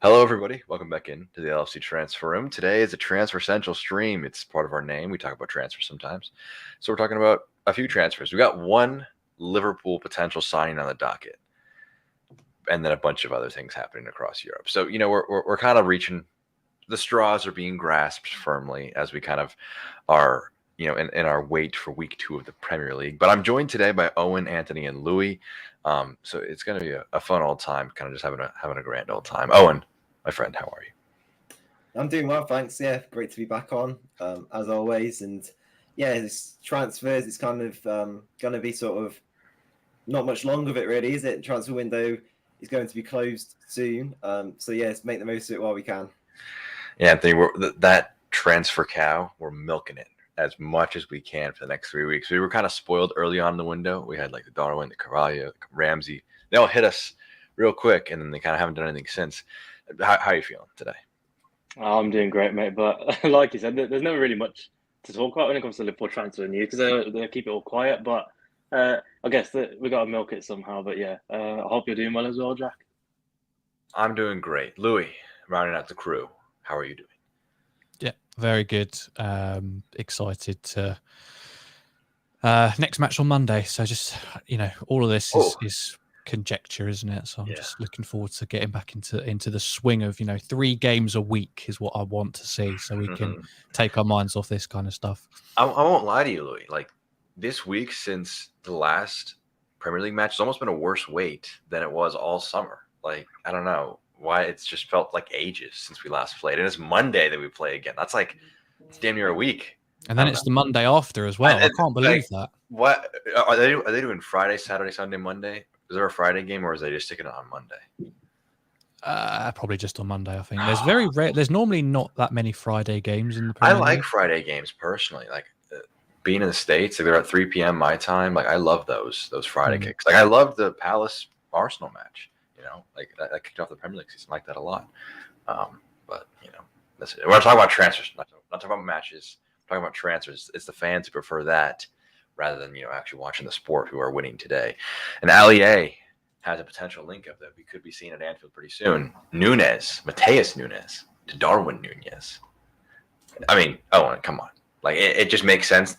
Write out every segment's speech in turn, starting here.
Hello, everybody. Welcome back in to the LFC Transfer Room. Today is a Transfer Central stream. It's part of our name. We talk about transfers sometimes. So we're talking about a few transfers. We got one Liverpool potential signing on the docket, and then a bunch of other things happening across Europe. So, we're kind of reaching, the straws are being grasped firmly as we kind of are, in our wait for week 2 of the Premier League. But I'm joined today by Owen, Anthony, and Louis. So it's going to be a fun old time, kind of just having a grand old time. Owen, my friend, how are you? I'm doing well, thanks. Yeah, great to be back on, as always. And yeah, this transfers, it's kind of going to be sort of not much longer of it, really, is it? Transfer window is going to be closed soon. So yeah, let's make the most of it while we can. Yeah, Anthony, that transfer cow, we're milking it as much as we can for the next 3 weeks. We were kind of spoiled early on in the window. We had like the Darwin, the Carvalho, the Ramsey. They all hit us real quick, and then they kind of haven't done anything since. How are you feeling today? I'm doing great, mate. But like you said, there's never really much to talk about when it comes to Liverpool transfer news because they keep it all quiet. But I guess we got to milk it somehow. But yeah, I hope you're doing well as well, Jack. I'm doing great. Louis, rounding out the crew. How are you doing? Yeah, very good. Excited to next match on Monday. So just all of this is conjecture, isn't it? So I'm just looking forward to getting back into the swing of 3 games a week is what I want to see, so we can take our minds off this kind of stuff. I won't lie to you, Louis. Like this week since the last Premier League match, it's almost been a worse wait than it was all summer. Like I don't know why it's just felt like ages since we last played, and it's Monday that we play again. That's like it's damn near a week. And then it's the Monday after as well. I can't believe that. What are they doing? Friday, Saturday, Sunday, Monday? Is there a Friday game, or is they just sticking it on Monday? Probably just on Monday. I think there's very rare. There's normally not that many Friday games in the I Premier League. like Friday games personally. Like being in the States, like they're at 3 p.m. my time. Like I love those Friday kicks. Like I loved the Palace Arsenal match. Like that kicked off the Premier League season. I like that a lot. But that's it. We're not talking about transfers. Not talking about matches. We're talking about transfers. It's the fans who prefer that rather than actually watching the sport who are winning today. And Allier has a potential link up that we could be seeing at Anfield pretty soon. Matheus Nunes to Darwin Nunez. I mean, Owen, come on. Like it just makes sense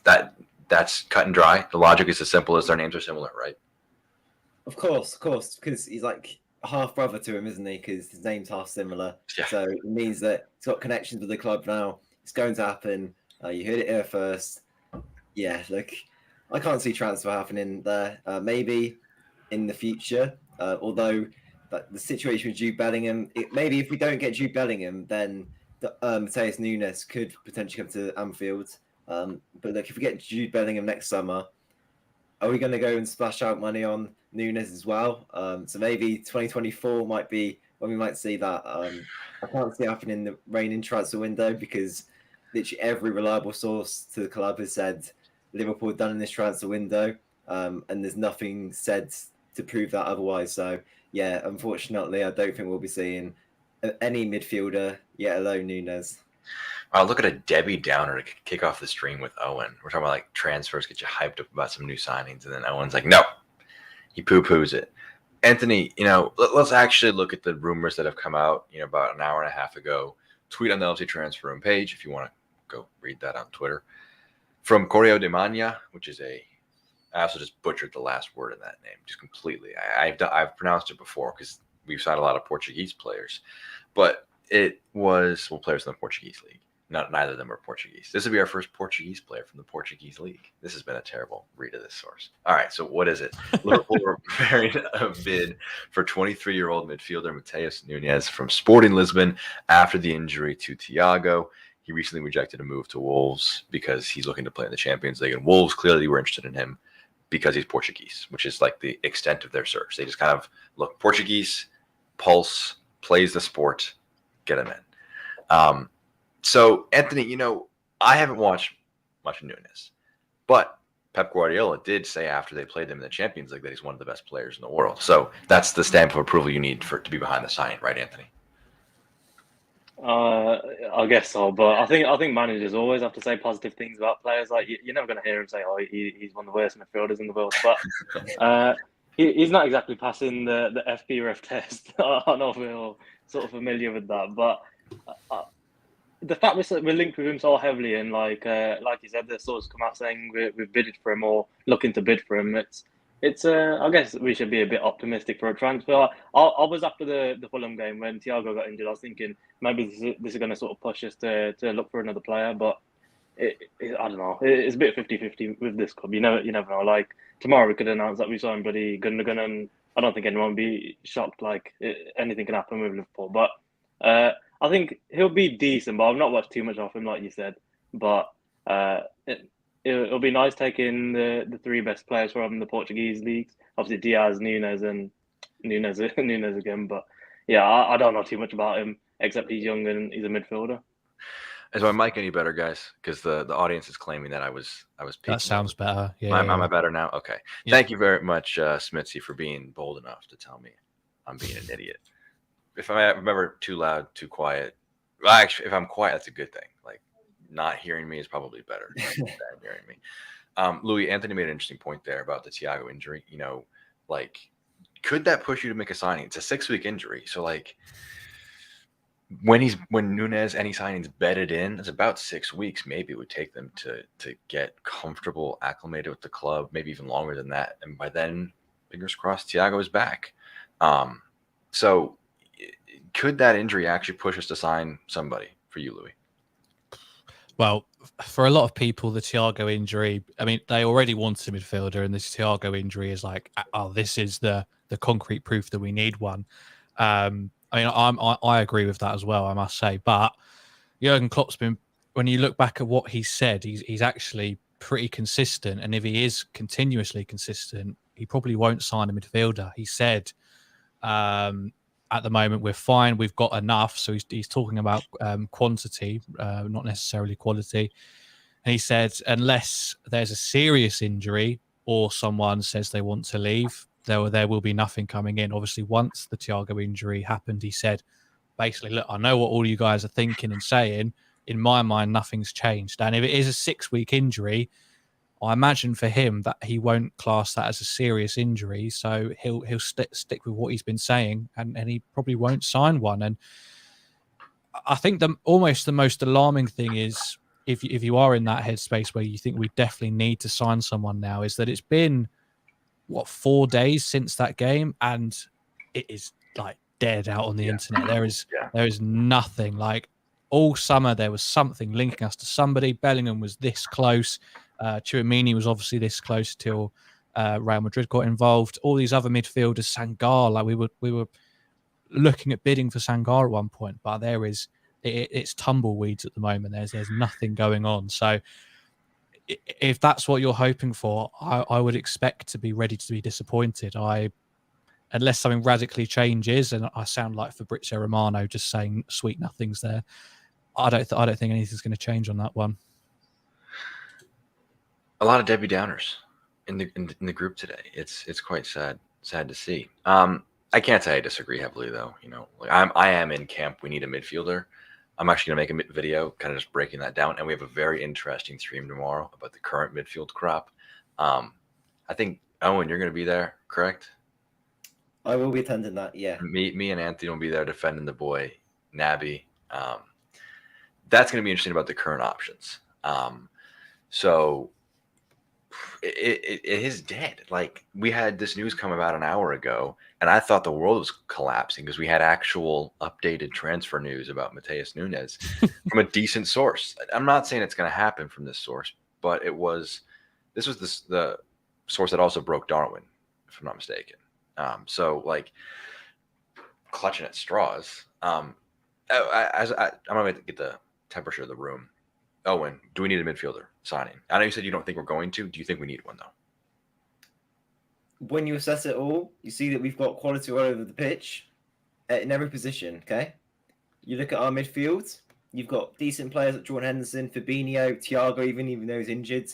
that's cut and dry. The logic is as simple as their names are similar, right? Of course, because he's like a half brother to him, isn't he? Because his name's half similar. Yeah. So it means that he's got connections with the club now. It's going to happen. You heard it here first. Yeah, look, I can't see transfer happening there. Maybe in the future, although the situation with Jude Bellingham, maybe if we don't get Jude Bellingham, then Matheus Nunes could potentially come to Anfield. But look, if we get Jude Bellingham next summer, are we going to go and splash out money on Nunes as well? So maybe 2024 might be when we might see that. I can't see it happening in the reigning transfer window because literally every reliable source to the club has said Liverpool done in this transfer window, and there's nothing said to prove that otherwise. So yeah, unfortunately, I don't think we'll be seeing any midfielder, yet alone Nunes. I'll look at a Debbie Downer to kick off the stream with Owen. We're talking about like transfers, get you hyped up about some new signings, and then Owen's like, no, he poo-poos it. Anthony, let's actually look at the rumors that have come out, about an hour and a half ago. Tweet on the LFC Transfer Room page if you want to go read that on Twitter. From Correo de Mania, which is I also just butchered the last word in that name, just completely. I've pronounced it before because we've signed a lot of Portuguese players, but it was players in the Portuguese league. Neither of them are Portuguese. This will be our first Portuguese player from the Portuguese league. This has been a terrible read of this source. All right, so what is it? Liverpool were preparing a bid for 23-year-old midfielder Matheus Nunes from Sporting Lisbon after the injury to Thiago. He recently rejected a move to Wolves because he's looking to play in the Champions League, and Wolves clearly were interested in him because he's Portuguese, which is like the extent of their search. They just kind of look Portuguese, pulse, plays the sport, get him in. So, Anthony, I haven't watched much of Nunes, but Pep Guardiola did say after they played them in the Champions League that he's one of the best players in the world. So that's the stamp of approval you need to be behind the signing, right, Anthony? I guess so, but I think managers always have to say positive things about players. Like you're never going to hear him say, "Oh, he's one of the worst midfielders in the world." But he's not exactly passing the FBref test. I don't know if we're all sort of familiar with that, but the fact we're linked with him so heavily, and like you said, the sources come out saying we've bidded for him or looking to bid for him. It's I guess we should be a bit optimistic for a transfer. I was after the Fulham game when Thiago got injured. I was thinking maybe this is going to sort of push us to look for another player, but I don't know. It's a bit 50-50 with this club. You never know. Like tomorrow we could announce that we signed bloody Gundogan, and I don't think anyone would be shocked. Like anything can happen with Liverpool, but I think he'll be decent. But I've not watched too much of him, like you said. But it'll be nice taking the three best players from the Portuguese leagues. Obviously Diaz, Nunes, and Nunes again. But yeah, I don't know too much about him except he's young and he's a midfielder. Is my mic any better, guys? Because the audience is claiming that I was peaking. That sounds better. Yeah. Am I better now? Okay. Yeah. Thank you very much, Smitzy, for being bold enough to tell me I'm being an idiot. If I remember too loud, too quiet. Well, actually, if I'm quiet, that's a good thing. Like not hearing me is probably better than hearing me. Louis, Anthony made an interesting point there about the Thiago injury. You know, like could that push you to make a signing? It's a 6-week injury, so like. When Nunes any signings bedded in, it's about 6 weeks. Maybe it would take them to get comfortable, acclimated with the club, maybe even longer than that. And by then, fingers crossed, Thiago is back. So could that injury actually push us to sign somebody for you, Louis? Well, for a lot of people, the Thiago injury, I mean, they already wanted a midfielder, and this Thiago injury is like, oh, this is the concrete proof that we need one. I mean, I agree with that as well, I must say. But Jurgen Klopp's been, when you look back at what he said, he's actually pretty consistent. And if he is continuously consistent, he probably won't sign a midfielder. He said, at the moment, we're fine. We've got enough. So he's talking about quantity, not necessarily quality. And he said, unless there's a serious injury or someone says they want to leave, there will be nothing coming in. Obviously, once the Thiago injury happened, he said, basically, look, I know what all you guys are thinking and saying. In my mind, nothing's changed. And if it is a 6-week injury, I imagine for him that he won't class that as a serious injury. So he'll stick with what he's been saying, and he probably won't sign one. And I think almost the most alarming thing is if you are in that headspace where you think we definitely need to sign someone now, is that it's been 4 days since that game, and it is like dead out on the internet. There is nothing. Like all summer there was something linking us to somebody. Bellingham was this close. Tchouaméni was obviously this close till Real Madrid got involved. All these other midfielders, Sangar, like we were looking at bidding for Sangar at one point, but it's tumbleweeds at the moment. There's nothing going on. So if that's what you're hoping for, I would expect to be ready to be disappointed. Unless something radically changes, and I sound like Fabrizio Romano just saying sweet nothings there. I don't think anything's going to change on that one. A lot of Debbie Downers in the group today. It's quite sad to see. I can't say I disagree heavily though. You know, like I am in camp. We need a midfielder. I'm actually going to make a video kind of just breaking that down. And we have a very interesting stream tomorrow about the current midfield crop. I think, Owen, you're going to be there, correct? I will be attending that, yeah. Me and Anthony will be there defending the boy, Naby. That's going to be interesting about the current options. So it is dead. Like we had this news come about an hour ago, and I thought the world was collapsing because we had actual updated transfer news about Matheus Nunes from a decent source. I'm not saying it's going to happen from this source, but this was the source that also broke Darwin, if I'm not mistaken. So like clutching at straws. I'm going to get the temperature of the room. Owen, do we need a midfielder signing? I know you said you don't think we're going to. Do you think we need one, though? When you assess it all, you see that we've got quality all over the pitch in every position, okay? You look at our midfield, you've got decent players like Jordan Henderson, Fabinho, Thiago, even though he's injured.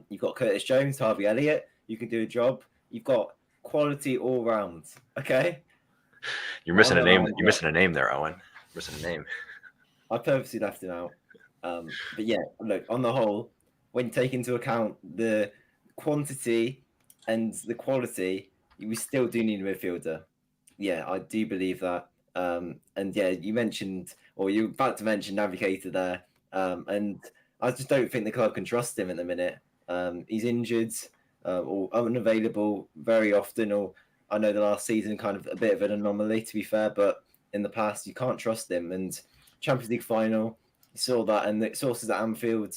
You've got Curtis Jones, Harvey Elliott. You can do a job. You've got quality all round, okay? You're missing a name. You're missing a name there, Owen. You're missing a name. I purposely left him out. But yeah, look, on the whole, when you take into account the quantity and the quality, we still do need a midfielder. Yeah, I do believe that. And yeah, you mentioned, or you're about to mention Navigator there. And I just don't think the club can trust him at the minute. He's injured or unavailable very often, or I know the last season kind of a bit of an anomaly, to be fair, but in the past you can't trust him. And Champions League final, you saw that, and the sources at Anfield,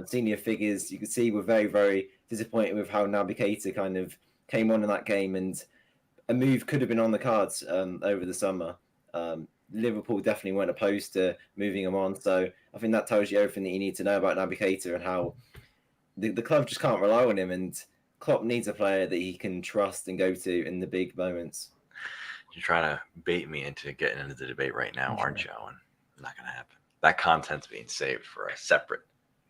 senior figures, you could see were very, very disappointed with how Navigator kind of came on in that game, and a move could have been on the cards over the summer. Liverpool definitely weren't opposed to moving him on, so I think that tells you everything that you need to know about Navigator and how the club just can't rely on him, and Klopp needs a player that he can trust and go to in the big moments. You're trying to bait me into getting into the debate right now, aren't you, Owen? Not going to happen. That content's being saved for a separate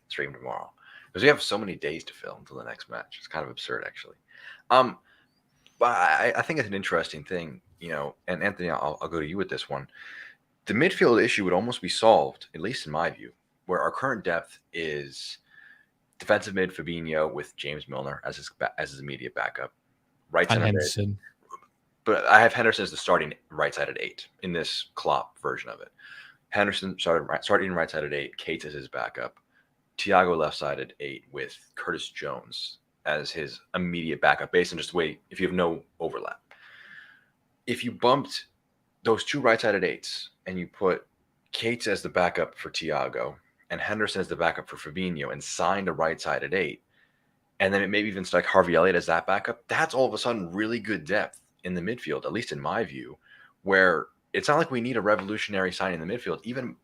stream tomorrow because we have so many days to fill until the next match. It's kind of absurd, actually. But I think it's an interesting thing, and Anthony, I'll go to you with this one. The midfield issue would almost be solved, at least in my view, where our current depth is defensive mid Fabinho with James Milner as his immediate backup. Right center mid. But I have Henderson as the starting right side at 8 in this Klopp version of it. Henderson starting right side at 8, Keita as his backup. Thiago left side at 8 with Curtis Jones as his immediate backup based on just the way, if you have no overlap. If you bumped those two right-sided 8s and you put Keita as the backup for Thiago and Henderson as the backup for Fabinho and signed a right-sided 8, and then it maybe even stuck Harvey Elliott as that backup, that's all of a sudden really good depth in the midfield, at least in my view, where it's not like we need a revolutionary sign in the midfield. Even,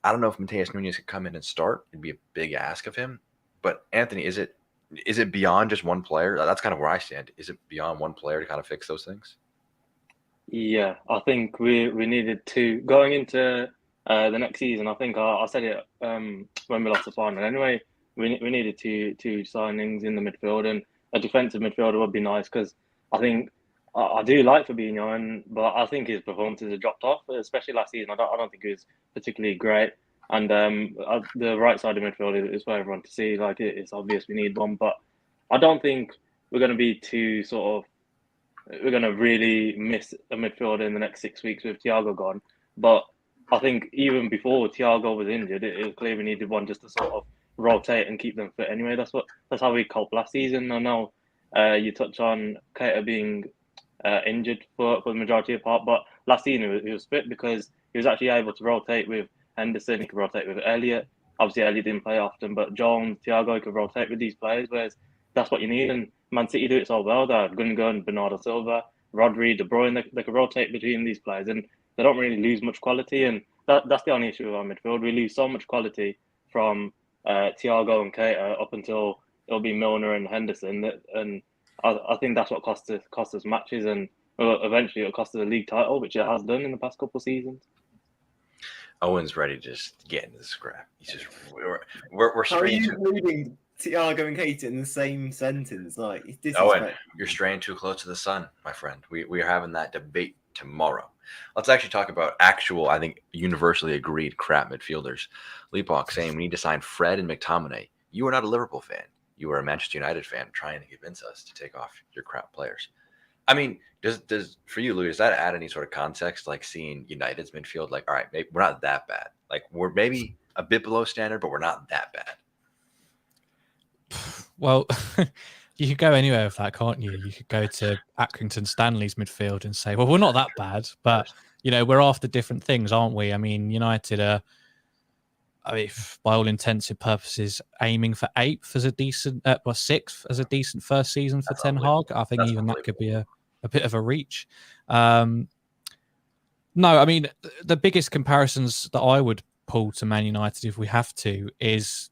I don't know if Matheus Nunes could come in and start. It'd be a big ask of him. But Anthony, is it beyond just one player? That's kind of where I stand. Is it beyond one player to kind of fix those things? Yeah, I think we needed to, going into the next season, I think I said it when we lost the final anyway, we needed two signings in the midfield, and a defensive midfielder would be nice because I think I do like Fabinho, but I think his performances have dropped off, especially last season. I don't think he was particularly great. And the right side of midfield is for everyone to see. Like, it's obvious we need one, but I don't think we're going to be we're going to really miss a midfielder in the next 6 weeks with Thiago gone. But I think even before Thiago was injured, it was clear we needed one just to sort of rotate and keep them fit anyway. That's how we coped last season. I know you touch on Keita being injured for the majority of the part, but last season he was fit because he was actually able to rotate with Henderson, he could rotate with Elliott. Obviously, Elliott didn't play often, but Jones, Thiago could rotate with these players, whereas that's what you need. And Man City do it so well. They're Gundogan, Bernardo Silva, Rodri, De Bruyne, they can rotate between these players, and they don't really lose much quality. And that's the only issue with our midfield. We lose so much quality from Thiago and Keita up until it'll be Milner and Henderson. And I think that's what cost us matches, and eventually it'll cost us a league title, which it has done in the past couple of seasons. Owen's ready to just get into the scrap. He's just we're How are you including Thiago and Keita in the same sentence? Like, Owen, you're straying too close to the sun, my friend. We are having that debate tomorrow. Let's actually talk about actual, I think, universally agreed crap midfielders. Leapok saying we need to sign Fred and McTominay. You are not a Liverpool fan. You are a Manchester United fan trying to convince us to take off your crap players. I mean, does for you, Louis, does that add any sort of context, like seeing United's midfield? Like, all right, maybe we're not that bad. Like, we're maybe a bit below standard, but we're not that bad. Well, you could go anywhere with that, can't you? You could go to Accrington Stanley's midfield and say, well, we're not that bad, but, we're after different things, aren't we? I mean, United are, by all intents and purposes, aiming for 8th as a decent, 6th as a decent first season for Ten Hag. I think even that could be a bit of a reach. No, I mean, the biggest comparisons that I would pull to Man United, if we have to, is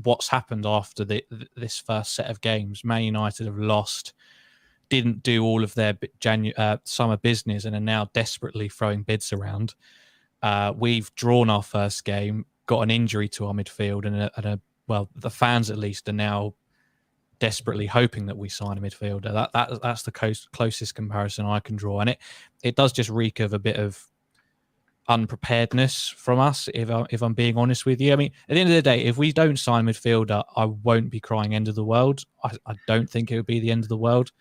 what's happened after this first set of games. Man United have lost, didn't do all of their summer business, and are now desperately throwing bids around. We've drawn our first game, got an injury to our midfield, and the fans at least are now desperately hoping that we sign a midfielder. That's the closest comparison I can draw, and it does just reek of a bit of unpreparedness from us, if I'm being honest with you. I mean, at the end of the day, if we don't sign a midfielder, I won't be crying end of the world. I don't think it would be the end of the world.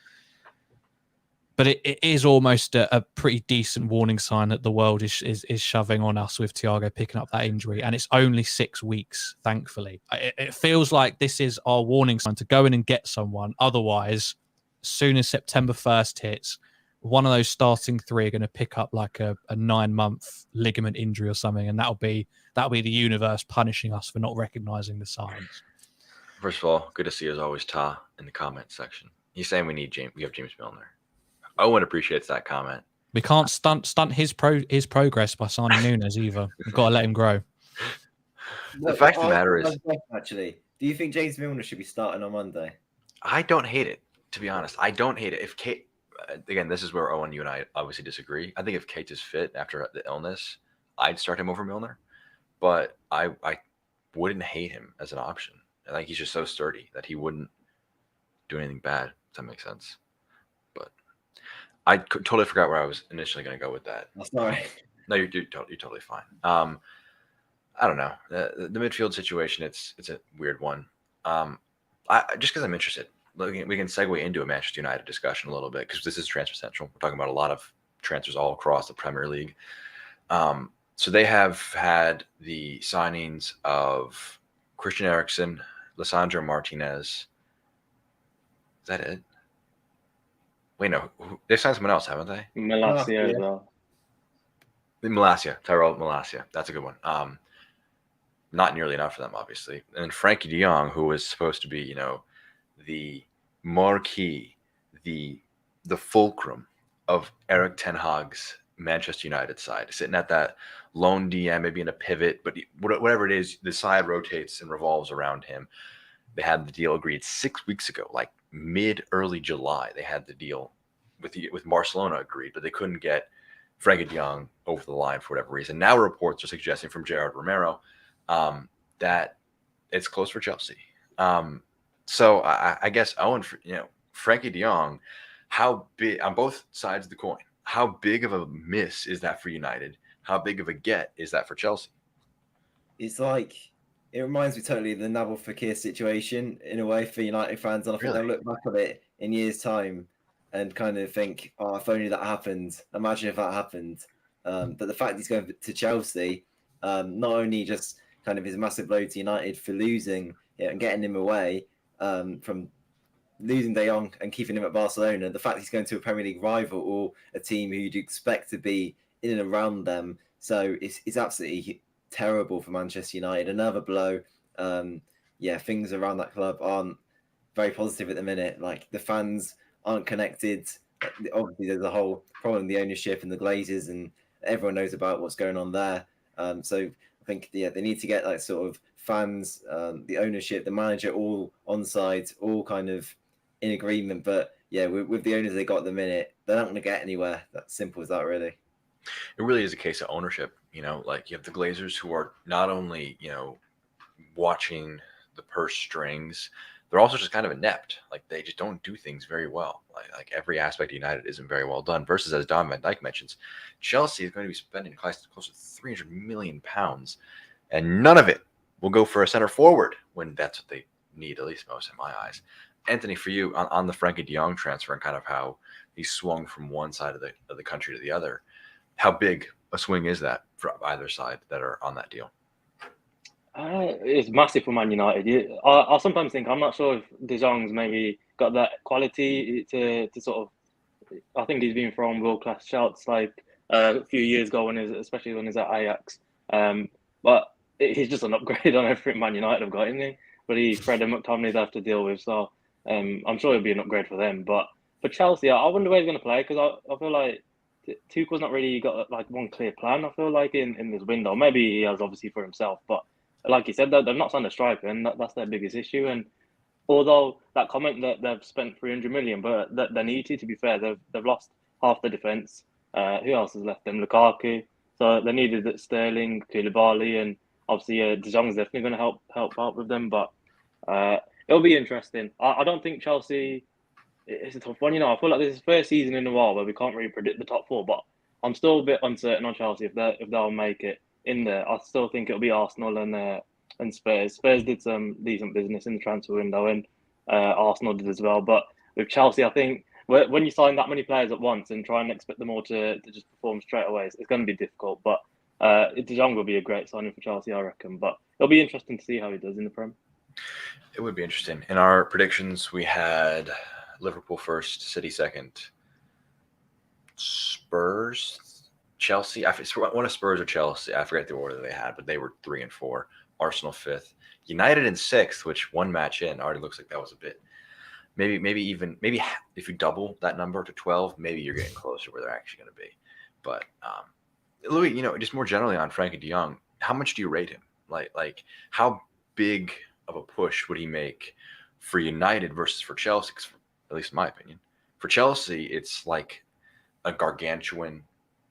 but it is almost a pretty decent warning sign that the world is shoving on us with Thiago picking up that injury, and it's only 6 weeks, thankfully. It feels like this is our warning sign to go in and get someone. Otherwise, as soon as September 1st hits, one of those starting three are going to pick up like a 9-month ligament injury or something, and that'll be the universe punishing us for not recognizing the signs. First of all, good to see as always, Ta, in the comment section. He's saying we have James Milner. Owen appreciates that comment. We can't stunt his progress by signing Nunes either. We've got to let him grow. The fact of the matter is, actually, do you think James Milner should be starting on Monday? I don't hate it, to be honest. I don't hate it. If Kate, again, this is where Owen, you and I obviously disagree. I think if Kate is fit after the illness, I'd start him over Milner, but I wouldn't hate him as an option. I think he's just so sturdy that he wouldn't do anything bad. Does that make sense? But I totally forgot where I was initially going to go with that. That's all right. No, you're totally fine. I don't know. The midfield situation, it's a weird one. Just because I'm interested, we can segue into a Manchester United discussion a little bit because this is Transfer Central. We're talking about a lot of transfers all across the Premier League. So they have had the signings of Christian Eriksen, Lisandro Martinez. Is that it? Wait, no. They've signed someone else, haven't they? Malacia as well. Tyrell Malacia. That's a good one. Not nearly enough for them, obviously. And then Frenkie de Jong, who was supposed to be, the marquee, the fulcrum of Eric Ten Hag's Manchester United side, sitting at that lone DM, maybe in a pivot, but whatever it is, the side rotates and revolves around him. They had the deal agreed 6 weeks ago, like early July. They had the deal with Barcelona agreed, but they couldn't get Frenkie de Jong over the line for whatever reason. Now reports are suggesting from Gerard Romero that it's close for Chelsea. So I guess Owen, Frenkie de Jong, how big on both sides of the coin? How big of a miss is that for United? How big of a get is that for Chelsea? It's like, it reminds me totally of the Nabil Fekir situation in a way for United fans. And I think they'll look back at it in years' time and kind of think, oh, if only that happened. Imagine if that happened. But the fact he's going to Chelsea, not only just kind of his massive blow to United for losing and getting him away from losing De Jong and keeping him at Barcelona, the fact he's going to a Premier League rival or a team who you'd expect to be in and around them. So it's absolutely terrible for Manchester United. Another blow. Things around that club aren't very positive at the minute. Like, the fans aren't connected. Obviously, there's a whole problem, the ownership and the Glazers, and everyone knows about what's going on there. So I think, they need to get like sort of fans, the ownership, the manager, all on side, all kind of in agreement. But with the owners they got at the minute, they're not going to get anywhere. That's simple as that, really. It really is a case of ownership. Like, you have the Glazers who are not only, watching the purse strings, they're also just kind of inept. Like, they just don't do things very well. Like every aspect of United isn't very well done. Versus, as Don Van Dijk mentions, Chelsea is going to be spending close to £300 million, and none of it will go for a center forward when that's what they need, at least most in my eyes. Anthony, for you on the Frenkie de Jong transfer and kind of how he swung from one side of the country to the other, how big a swing is that for either side that are on that deal? It's massive for Man United. I sometimes think, I'm not sure if De Jong's maybe got that quality to sort of. I think he's been thrown world-class shouts like a few years ago, especially when he's at Ajax. But he's just an upgrade on everything Man United have got, isn't he? But Fred and McTominay they have to deal with, so I'm sure it'll be an upgrade for them. But for Chelsea, I wonder where he's going to play, because I feel like Tuchel's not really got like one clear plan. I feel like in this window, maybe he has obviously for himself, but like you said, they've not signed a striker, and that's their biggest issue. And although that comment that they've spent 300 million, but they need to be fair, they've lost half the defence. Who else has left them? Lukaku. So they needed Sterling, Koulibaly, and obviously De Jong's definitely going to help out with them. But it'll be interesting. I don't think Chelsea. It's a tough one, I feel like this is the first season in a while where we can't really predict the top four, but I'm still a bit uncertain on Chelsea if they'll make it in there. I still think it'll be Arsenal and Spurs. Spurs did some decent business in the transfer window, and Arsenal did as well. But with Chelsea, I think when you sign that many players at once and try and expect them all to just perform straight away, it's going to be difficult. But De Jong will be a great signing for Chelsea, I reckon. But it'll be interesting to see how he does in the Prem. It would be interesting. In our predictions, we had Liverpool first, City second, Spurs, Chelsea. One of Spurs or Chelsea. I forget the order they had, but they were 3 and 4. Arsenal 5th, United in 6th, which one match in already looks like that was a bit. Maybe if you double that number to 12, maybe you're getting closer where they're actually going to be. But Louis, just more generally on Frenkie de Jong, how much do you rate him? Like how big of a push would he make for United versus for Chelsea? 'Cause at least in my opinion, for Chelsea, it's like a gargantuan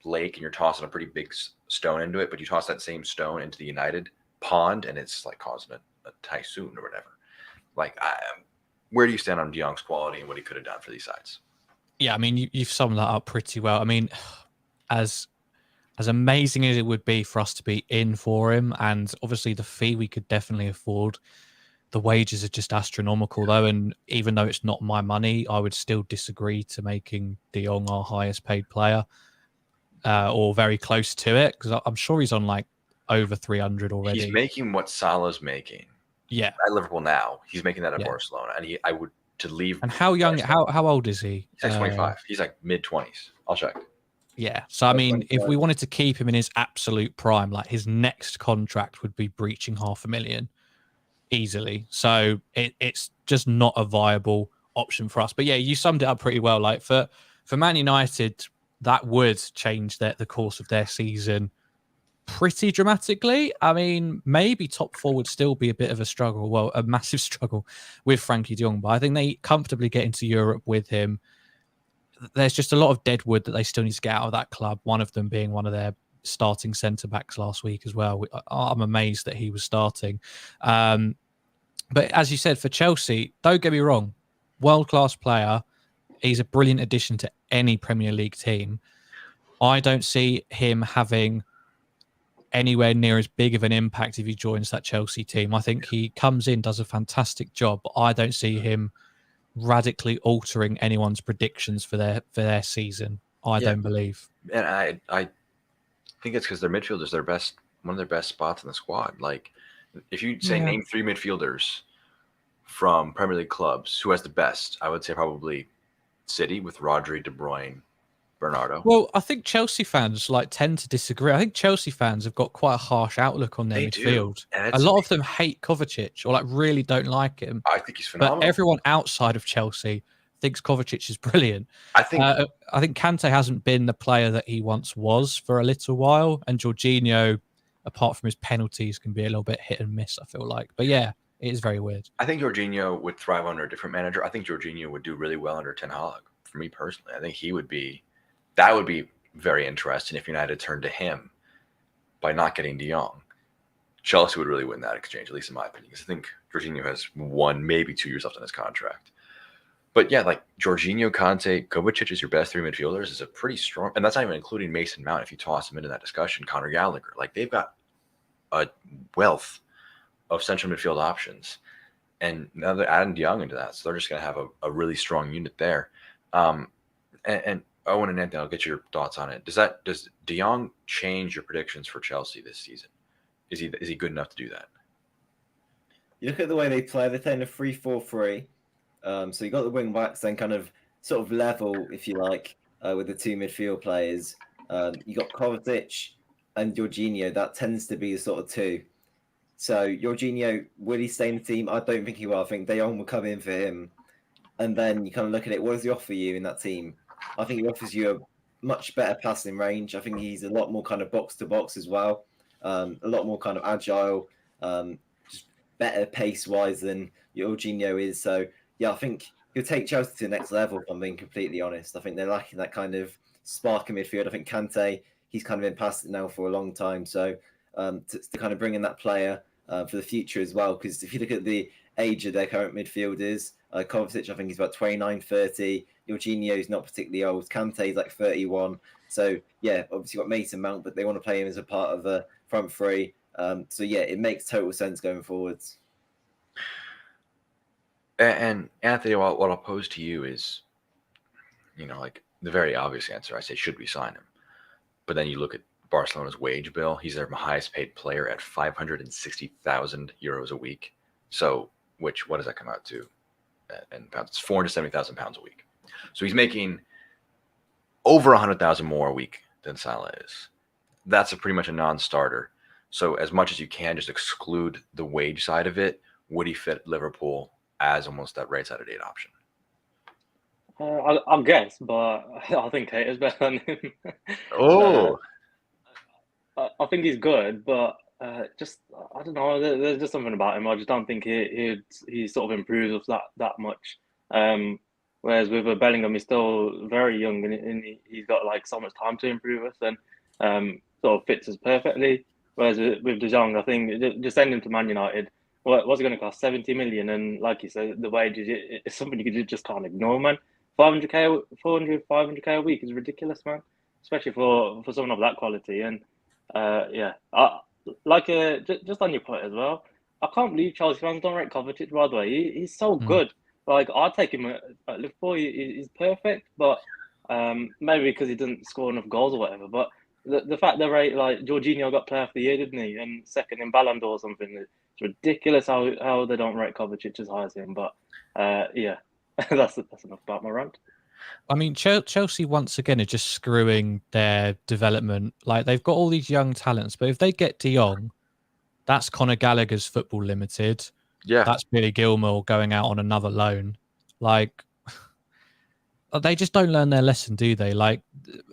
lake, and you're tossing a pretty big stone into it. But you toss that same stone into the United pond, and it's like causing a typhoon or whatever. Like, where do you stand on de Jong's quality and what he could have done for these sides? Yeah, I mean, you've summed that up pretty well. I mean, as amazing as it would be for us to be in for him, and obviously the fee we could definitely afford, the wages are just astronomical though. And even though it's not my money, I would still disagree to making de Jong our highest paid player, or very close to it, because I'm sure he's on like over 300 already. He's making what Salah's making. Yeah, at Liverpool now. He's making that at Barcelona, and I would to leave. And how young? How old is he? He's like 25. He's like mid-20s. I'll check. Yeah. So I mean, if we wanted to keep him in his absolute prime, like his next contract would be breaching $500,000 easily. So it's just not a viable option for us. But yeah, you summed it up pretty well. Like for Man United, that would change the course of their season pretty dramatically. I mean, maybe top 4 would still be a bit of a struggle. Well, a massive struggle with Frenkie de Jong, but I think they comfortably get into Europe with him. There's just a lot of dead wood that they still need to get out of that club. One of them being one of their starting centre backs last week as well. I'm amazed that he was starting. But as you said, for Chelsea, don't get me wrong, world-class player. He's a brilliant addition to any Premier League team. I don't see him having anywhere near as big of an impact if he joins that Chelsea team. I think he comes in, does a fantastic job, but I don't see him radically altering anyone's predictions for their season. I don't believe. And I think it's because their midfielders, one of their best spots in the squad. Like, if you say name 3 midfielders from Premier League clubs, who has the best? I would say probably City with Rodri, De Bruyne, Bernardo. Well, I think Chelsea fans tend to disagree. I think Chelsea fans have got quite a harsh outlook on their midfield. A lot of them hate Kovacic or really don't like him. I think he's phenomenal. But everyone outside of Chelsea thinks Kovacic is brilliant. I think Kante hasn't been the player that he once was for a little while, and Jorginho, apart from his penalties, can be a little bit hit and miss, I feel like. But yeah, it is very weird. I think Jorginho would thrive under a different manager. I think Jorginho would do really well under Ten Hag. For me personally, I think that would be very interesting if United turned to him by not getting de Jong. Chelsea would really win that exchange, at least in my opinion, because I think Jorginho has 1, maybe 2 years left on his contract. But yeah, like Jorginho, Kante, Kovacic is your best 3 midfielders is a pretty strong, and that's not even including Mason Mount if you toss him into that discussion, Conor Gallagher. Like, they've got a wealth of central midfield options. And now they're adding de Jong into that, so they're just going to have a really strong unit there. And Owen and Anthony, I'll get your thoughts on it. Does de Jong change your predictions for Chelsea this season? Is he good enough to do that? You look at the way they play. They're playing a 3-4-3. So you got the wing backs, then kind of sort of level, if you like, with the 2 midfield players. You got Kovacic and Jorginho. That tends to be the sort of 2. So Jorginho, will he stay in the team? I don't think he will. I think De Jong will come in for him. And then you kind of look at it. What does he offer you in that team? I think he offers you a much better passing range. I think he's a lot more kind of box to box as well. A lot more kind of agile, just better pace wise than Jorginho is. So yeah, I think he'll take Chelsea to the next level, if I'm being completely honest. I think they're lacking that kind of spark in midfield. I think Kante, he's kind of been past it now for a long time. So to kind of bring in that player for the future as well, because if you look at the age of their current midfielders, Kovacic, I think he's about 29, 30. Jorginho is not particularly old. Kante is like 31. So yeah, obviously got Mason Mount, but they want to play him as a part of the front 3. So yeah, it makes total sense going forwards. And Anthony, what I'll pose to you is, like the very obvious answer, I say, should we sign him? But then you look at Barcelona's wage bill. He's their highest paid player at 560,000 euros a week. So, what does that come out to in pounds? It's 470,000 pounds a week. So he's making over 100,000 more a week than Salah is. That's pretty much a non-starter. So as much as you can just exclude the wage side of it, would he fit Liverpool as almost that right-sided 8 option? I guess, but I think Kate is better than him. Oh, I think he's good, but just I don't know. There's just something about him. I just don't think he sort of improves that much. Whereas with Bellingham, he's still very young and he's got like so much time to improve us, and sort of fits us perfectly. Whereas with De Jong, I think just send him to Man United. What's it going to cost? 70 million, and like you said, the wages it's something you just can't ignore, man. 500k, 500k a week is ridiculous, man. Especially for someone of that quality, and yeah, just on your point as well. I can't believe Chelsea fans don't rate Kovacic. By the way, he's so good. Like I'd take him at Liverpool. He's perfect, but maybe because he didn't score enough goals or whatever. But the fact they rate like Jorginho got Player of the Year, didn't he? And second in Ballon d'Or or something. It's ridiculous how they don't rate Kovacic as high as him. But yeah, that's enough about my rant. I mean, Chelsea once again are just screwing their development. Like they've got all these young talents, but if they get De Jong, that's Conor Gallagher's Football Limited. yeah. That's Billy Gilmore going out on another loan. Like they just don't learn their lesson, do they? Like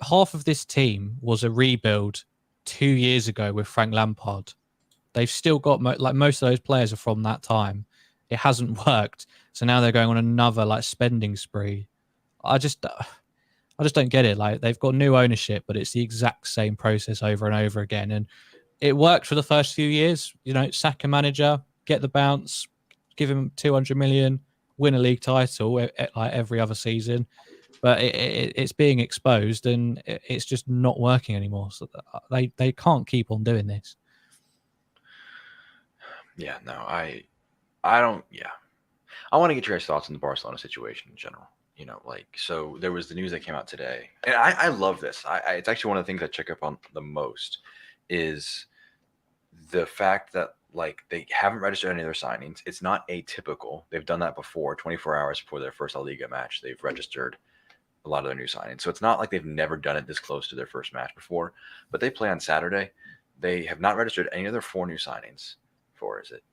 half of this team was a rebuild 2 years ago with Frank Lampard. They've still got like most of those players are from that time. It hasn't worked, so now they're going on another like spending spree. I just don't get it. Like they've got new ownership, but it's the exact same process over and over again. And it worked for the first few years. Sack a manager, get the bounce, give him 200 million, win a league title like every other season. But it's being exposed, and it's just not working anymore. So they can't keep on doing this. Yeah, no, I don't. Yeah, I want to get your guys' thoughts on the Barcelona situation in general. So there was the news that came out today, and I love this. It's actually one of the things I check up on the most is the fact that like they haven't registered any of their signings. It's not atypical. They've done that before. 24 hours before their first La Liga match, they've registered a lot of their new signings. So it's not like they've never done it this close to their first match before. But they play on Saturday. They have not registered any of their 4 new signings. 4, is it?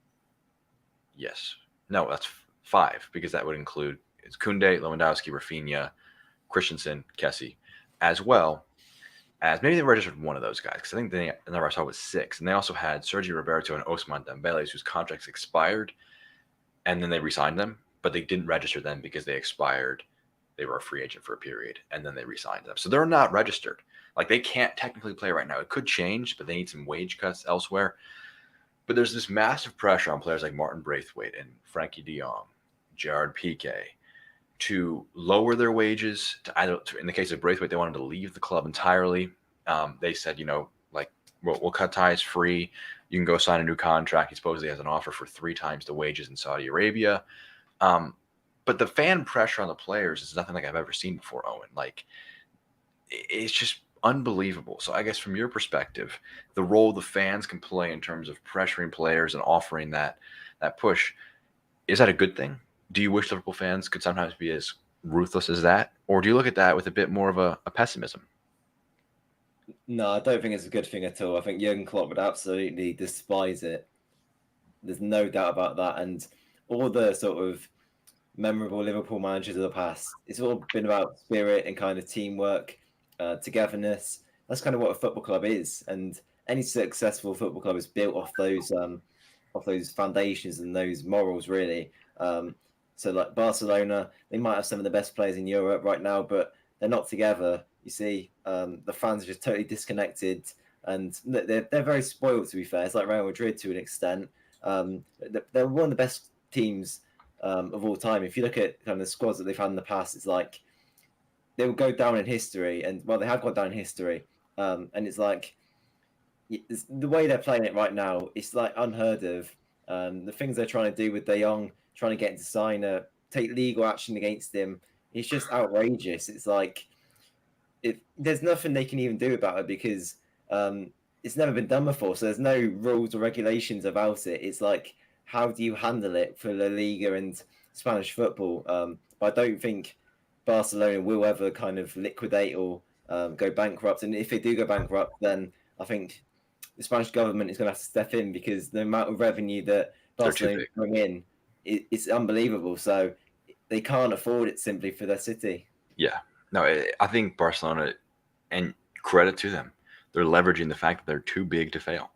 Yes. No, that's 5 because that would include it's Koundé, Lewandowski, Rafinha, Christensen, Kessie, as well as maybe they registered one of those guys because I think the number I saw was 6. And they also had Sergio Roberto and Ousmane Dembele, whose contracts expired, and then they re-signed them, but they didn't register them because they expired. They were a free agent for a period, and then they re-signed them. So they're not registered. Like they can't technically play right now. It could change, but they need some wage cuts elsewhere. But there's this massive pressure on players like Martin Braithwaite and Frenkie de Jong, Gerard Piqué, to lower their wages. In the case of Braithwaite, they wanted to leave the club entirely. They said, we'll cut ties free. You can go sign a new contract. He supposedly has an offer for 3 times the wages in Saudi Arabia. But the fan pressure on the players is nothing like I've ever seen before, Owen. Like, it's just unbelievable. So I guess from your perspective, the role the fans can play in terms of pressuring players and offering that push, is that a good thing? Do you wish Liverpool fans could sometimes be as ruthless as that? Or do you look at that with a bit more of a pessimism? No, I don't think it's a good thing at all. I think Jurgen Klopp would absolutely despise it. There's no doubt about that. And all the sort of memorable Liverpool managers of the past, it's all been about spirit and kind of teamwork, togetherness. That's kind of what a football club is. And any successful football club is built off those foundations and those morals, really. So like Barcelona, they might have some of the best players in Europe right now, but they're not together. You see, the fans are just totally disconnected, and they're very spoiled, to be fair. It's like Real Madrid to an extent. They're one of the best teams of all time. If you look at kind of the squads that they've had in the past, it's like they will go down in history, and well, they have gone down in history. And it's like the way they're playing it right now, it's like unheard of. The things they're trying to do with De Jong, trying to get him to sign take legal action against him, It's just outrageous. It's like there's nothing they can even do about it because it's never been done before. So there's no rules or regulations about it. It's like, how do you handle it for La Liga and Spanish football? But I don't think Barcelona will ever kind of liquidate or go bankrupt. And if they do go bankrupt, then I think the Spanish government is going to have to step in because the amount of revenue that Barcelona bring in it's unbelievable. So they can't afford it simply for their city. Yeah. No, I think Barcelona, and credit to them, they're leveraging the fact that they're too big to fail.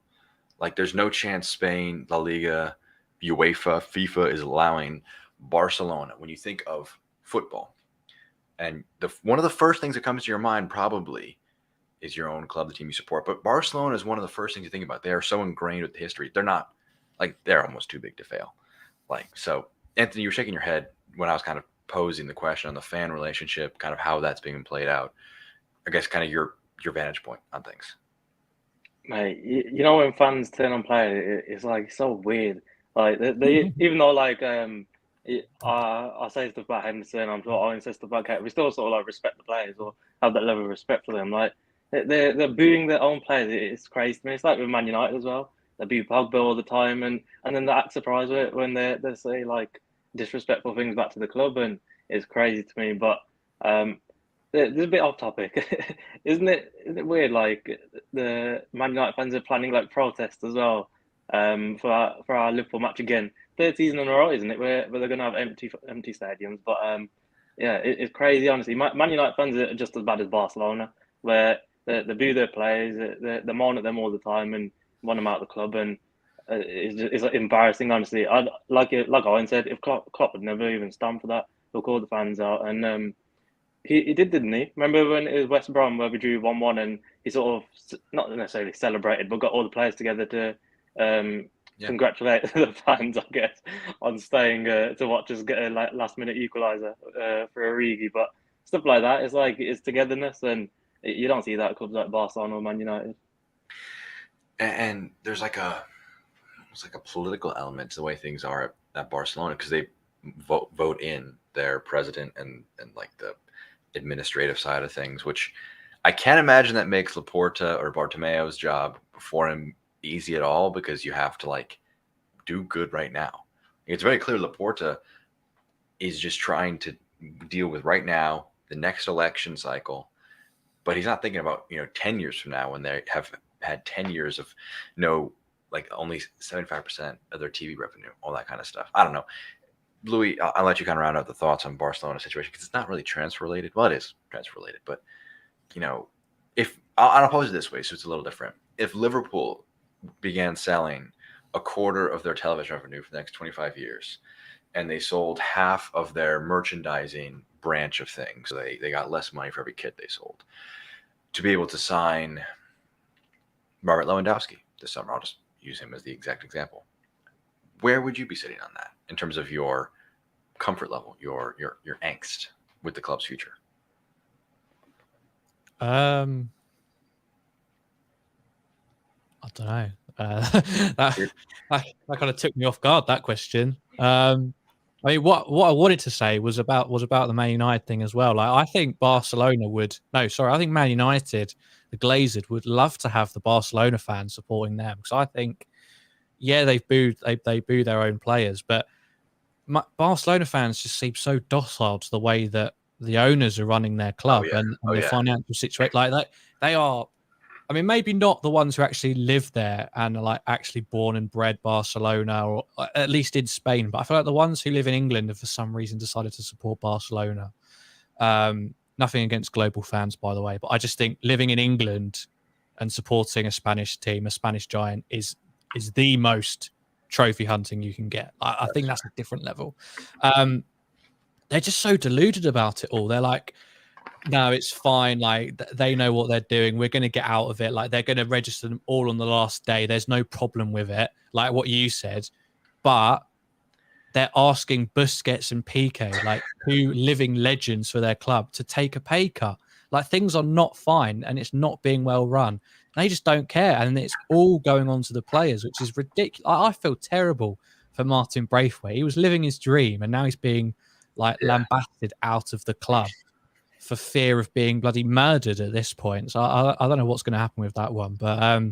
Like, there's no chance Spain, La Liga, UEFA, FIFA is allowing Barcelona. When you think of football, and one of the first things that comes to your mind probably is your own club, the team you support. But Barcelona is one of the first things you think about. They are so ingrained with history. They're not, like, they're almost too big to fail. Like, so, Anthony, you were shaking your head when I was kind of posing the question on the fan relationship, kind of how that's being played out. I guess kind of your vantage point on things. Mate, you know when fans turn on players, it's like so weird. Like they even though like I say stuff about Henderson, I'm sure Owen says stuff about Kate, we still sort of like respect the players or have that level of respect for them. Like they're booing their own players. It's crazy to me. It's like with Man United as well. They boo Pogba all the time, and then they act surprised with it when they say like disrespectful things back to the club, and it's crazy to me. But there's a bit off topic, isn't it? Isn't it weird? Like the Man United fans are planning like protests as well for our Liverpool match again. Third season in a row, isn't it? Where they're going to have empty stadiums. But yeah, it's crazy. Honestly, Man United fans are just as bad as Barcelona, where they boo their players, they moan at them all the time and want them out of the club, and it's embarrassing. Honestly, like Owen said, if Klopp would never even stand for that, he'll call the fans out and. He did, didn't he? Remember when it was West Brom where we drew 1-1 and he sort of, not necessarily celebrated, but got all the players together to congratulate the fans, I guess, on staying to watch us get a last-minute equaliser for Origi. But stuff like that, it's like it's togetherness, and you don't see that at clubs like Barcelona or Man United. And there's like a political element to the way things are at Barcelona because they vote in their president and like the administrative side of things, which I can't imagine that makes Laporta or Bartomeu's job for him easy at all, because you have to like do good right now. It's very clear Laporta is just trying to deal with right now, the next election cycle, but he's not thinking about 10 years from now when they have had 10 years of like only 75% of their TV revenue, all that kind of stuff. I don't know. Louis, I'll let you kind of round out the thoughts on Barcelona situation because it's not really transfer related. Well, it is transfer related, but if I'll pose it this way, so it's a little different. If Liverpool began selling a quarter of their television revenue for the next 25 years, and they sold half of their merchandising branch of things, so they got less money for every kit they sold, to be able to sign Robert Lewandowski this summer. I'll just use him as the exact example. Where would you be sitting on that in terms of your comfort level, your angst with the club's future? I don't know. That kind of took me off guard, that question. I mean, what I wanted to say was about the Man United thing as well. Like, I think I think Man United, the Glazers, would love to have the Barcelona fans supporting them, because I think, yeah, they boo their own players, but Barcelona fans just seem so docile to the way that the owners are running their club and their financial situation. Like that, they are. I mean, maybe not the ones who actually live there and are like actually born and bred Barcelona, or at least in Spain. But I feel like the ones who live in England have for some reason decided to support Barcelona. Nothing against global fans, by the way, but I just think living in England and supporting a Spanish team, a Spanish giant, is the most trophy hunting you can get. I think that's a different level. They're just so deluded about it all. They're like, no, it's fine. Like, they know what they're doing. We're going to get out of it. Like, they're going to register them all on the last day. There's no problem with it, like what you said. But they're asking Busquets and Piqué, like 2 living legends for their club, to take a pay cut. Like, things are not fine and it's not being well run. They just don't care. And it's all going on to the players, which is ridiculous. I feel terrible for Martin Braithwaite. He was living his dream and now he's being lambasted out of the club for fear of being bloody murdered at this point. So I don't know what's going to happen with that one, but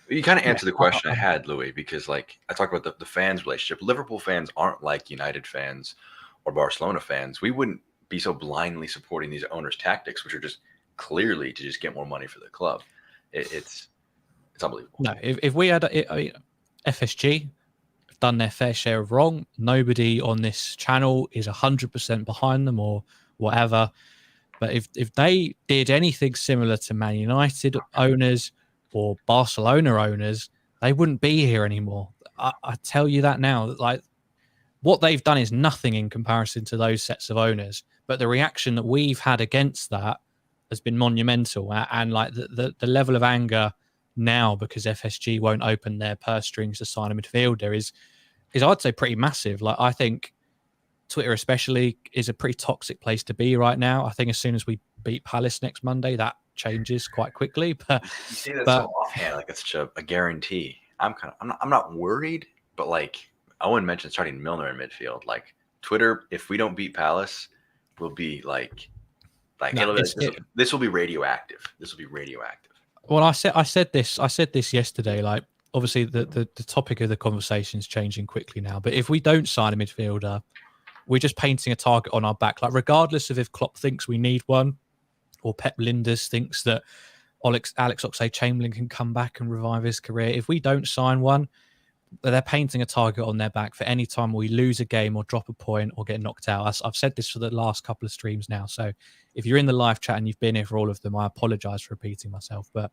you kind of answered the question I had, Louis, because like I talked about the fans relationship. Liverpool fans aren't like United fans or Barcelona fans. We wouldn't be so blindly supporting these owners' tactics, which are just clearly to just get more money for the club. It's unbelievable. No, if we had FSG done their fair share of wrong, nobody on this channel is 100% behind them or whatever. But if they did anything similar to Man United owners or Barcelona owners, they wouldn't be here anymore. I tell you that now. Like, what they've done is nothing in comparison to those sets of owners. But the reaction that we've had against that has been monumental. And like the level of anger now because FSG won't open their purse strings to sign a midfielder is I'd say pretty massive. Like, I think Twitter especially is a pretty toxic place to be right now. I think as soon as we beat Palace next Monday, that changes quite quickly. But you see that so offhand, like it's such a guarantee. I'm not worried, but like Owen mentioned starting Milner in midfield. Like Twitter, if we don't beat Palace, will be like this will be radioactive. This will be radioactive. Well, I said this yesterday. Like, obviously the topic of the conversation is changing quickly now. But if we don't sign a midfielder, we're just painting a target on our back. Like, regardless of if Klopp thinks we need one, or Pep Linders thinks that Alex Oxlade-Chamberlain can come back and revive his career. If we don't sign one, they're painting a target on their back for any time we lose a game or drop a point or get knocked out. I've said this for the last couple of streams now. So if you're in the live chat and you've been here for all of them, I apologize for repeating myself. But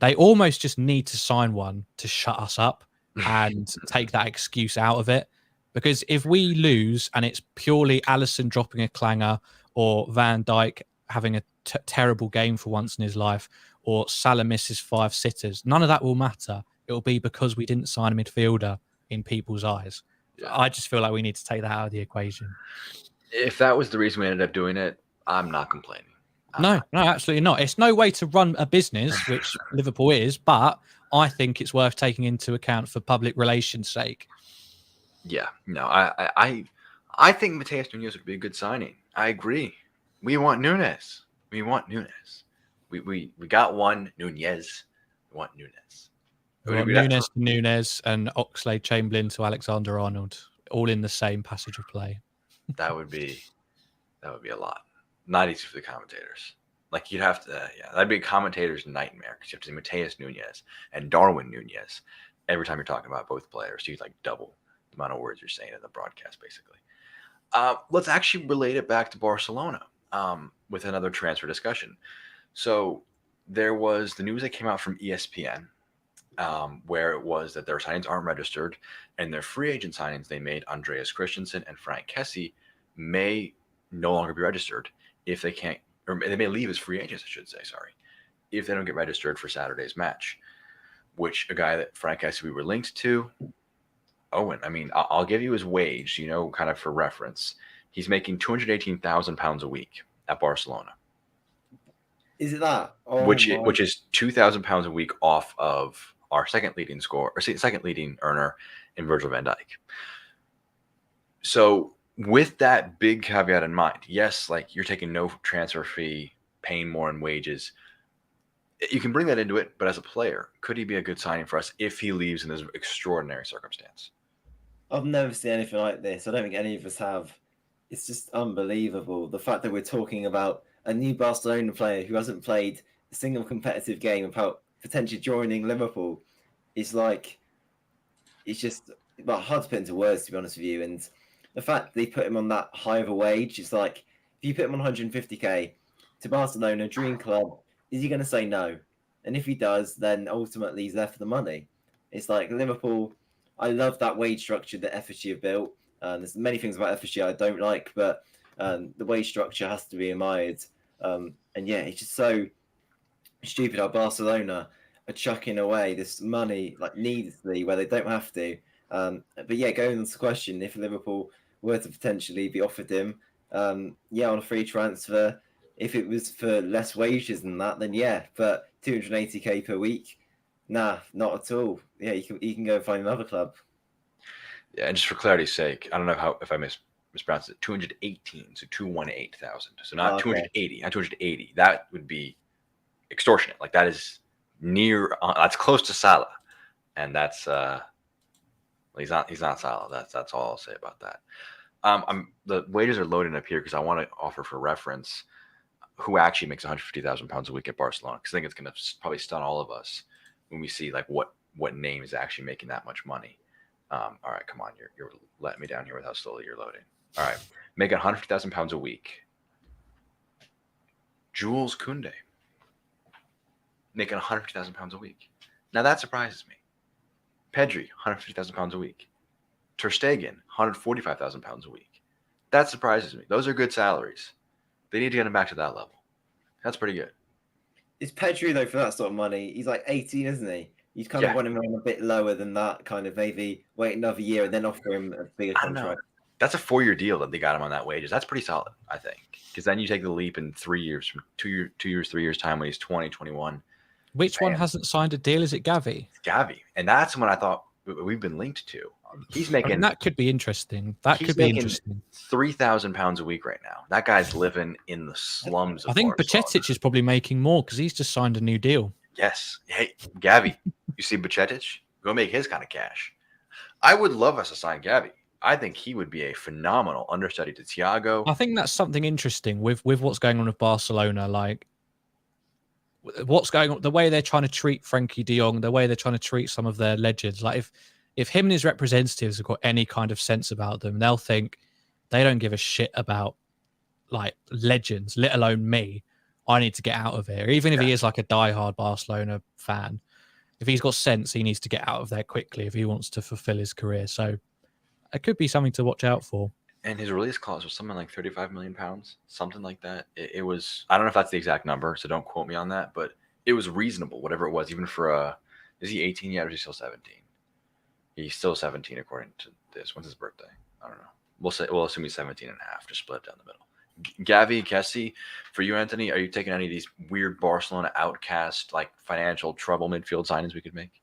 they almost just need to sign one to shut us up and take that excuse out of it. Because if we lose and it's purely Alisson dropping a clanger or Van Dijk having a terrible game for once in his life or Salah misses 5 sitters, none of that will matter. It'll be because we didn't sign a midfielder in people's eyes. Yeah. I just feel like we need to take that out of the equation. If that was the reason we ended up doing it, I'm not complaining. No, absolutely not. It's no way to run a business, which Liverpool is, but I think it's worth taking into account for public relations' sake. Yeah, no, I think Matheus Nunes would be a good signing. I agree. We want Nunes. We got one Nunes. We want Nunes. Nunes and Oxlade-Chamberlain to Alexander-Arnold, all in the same passage of play. That would be a lot. Not easy for the commentators. Like, you'd have to, that'd be a commentator's nightmare because you have to say Matheus Nunes and Darwin Nunes every time you're talking about both players. So you like double the amount of words you're saying in the broadcast, basically. Let's actually relate it back to Barcelona with another transfer discussion. So there was the news that came out from ESPN where it was that their signings aren't registered and their free agent signings they made, Andreas Christensen and Frank Kessie, may no longer be registered if they can't, or they may leave as free agents, I should say, if they don't get registered for Saturday's match, which a guy that Frank Kessie we were linked to, Owen. I mean, I'll give you his wage, kind of for reference. He's making £218,000 a week at Barcelona. Is it that? Oh, which is £2,000 a week off of our second leading earner in Virgil van Dijk. So with that big caveat in mind, yes, like you're taking no transfer fee, paying more in wages. You can bring that into it, but as a player, could he be a good signing for us if he leaves in this extraordinary circumstance? I've never seen anything like this. I don't think any of us have. It's just unbelievable. The fact that we're talking about a new Barcelona player who hasn't played a single competitive game about potentially joining Liverpool is like, it's just hard to put into words, to be honest with you. And the fact they put him on that high of a wage is like, if you put him on 150k to Barcelona, dream club, is he going to say no? And if he does, then ultimately he's there for the money. It's like Liverpool. I love that wage structure that FSG have built. There's many things about FSG I don't like, but the wage structure has to be admired. And yeah, it's just so stupid how Barcelona are chucking away this money like needlessly where they don't have to. But yeah, going on to the question, if Liverpool were to potentially be offered him, on a free transfer, if it was for less wages than that, then yeah. But 280k per week, nah, not at all. Yeah, you can go and find another club. Yeah, and just for clarity's sake, I don't know if I mispronounced it, 218, so 218,000. So not Okay. 280, not 280. That would be extortionate. Like that is near, that's close to Salah, and that's he's not Salah. That's all I'll say about that. The wages are loading up here because I want to offer for reference who actually makes 150,000 pounds a week at Barcelona, because I think it's going to probably stun all of us when we see like what name is actually making that much money. All right, come on, you're letting me down here with how slowly you're loading. All right, making 150,000 pounds a week. Jules Koundé making 150,000 pounds a week. Now that surprises me. Pedri, 150,000 pounds a week. Ter Stegen, 145,000 pounds a week. That surprises me. Those are good salaries. They need to get him back to that level. That's pretty good. It's Pedri though for that sort of money. He's like 18, isn't he? He's kind of want him on a bit lower than that. Kind of maybe wait another year and then offer him a bigger contract. That's a 4-year deal that they got him on that wages. That's pretty solid, I think, because then you take the leap in 3 years, from 2 years, 3 years time when he's 20, 21. Which one hasn't signed a deal? Is it Gavi? It's Gavi, and that's what I thought we've been linked to. He's making that could be interesting. That could be interesting. 3,000 pounds a week right now. That guy's living in the slums. I think Bajcetic is probably making more because he's just signed a new deal. Yes. Hey, Gavi, you see Bajcetic? Go make his kind of cash. I would love us to sign Gavi. I think he would be a phenomenal understudy to Thiago. I think that's something interesting with what's going on with Barcelona. Like, what's going on, the way they're trying to treat Frenkie de Jong, the way they're trying to treat some of their legends. Like, if him and his representatives have got any kind of sense about them, they'll think they don't give a shit about like legends, let alone me. I need to get out of here. Even if he is like a diehard Barcelona fan, if he's got sense, he needs to get out of there quickly if he wants to fulfill his career. So it could be something to watch out for. And his release clause was something like 35 million pounds, something like that. It was, I don't know if that's the exact number, so don't quote me on that, but it was reasonable, whatever it was, even for is he 18 yet or is he still 17? He's still 17 according to this. When's his birthday? I don't know. We'll assume he's 17 and a half, just split down the middle. Gavi, Kessie, for you, Anthony, are you taking any of these weird Barcelona outcast, like financial trouble midfield signings we could make?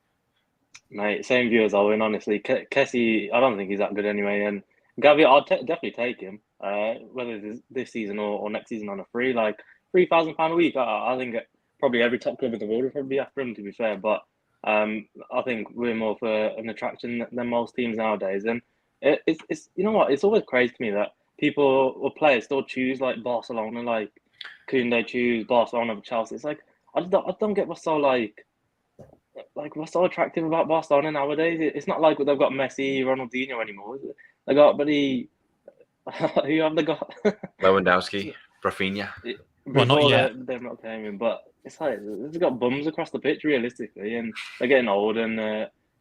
Mate, same view as Owen, honestly. Kessie, I don't think he's that good anyway. And Gavi, I'll definitely take him, whether it's this season or next season on a free. Like, £3,000 a week, I think probably every top club in the world would probably be after him, to be fair. But I think we're more for an attraction than most teams nowadays. And it's you know what? It's always crazy to me that people or players still choose like Barcelona, like Koundé choose Barcelona over Chelsea. It's like I don't get what's so what's so attractive about Barcelona nowadays. It's not like they've got Messi, Ronaldinho anymore. Is it? They got who have they got? Lewandowski, Rafinha. Well, not yet. They've not came in, but it's like they've got bums across the pitch realistically, and they're getting old, and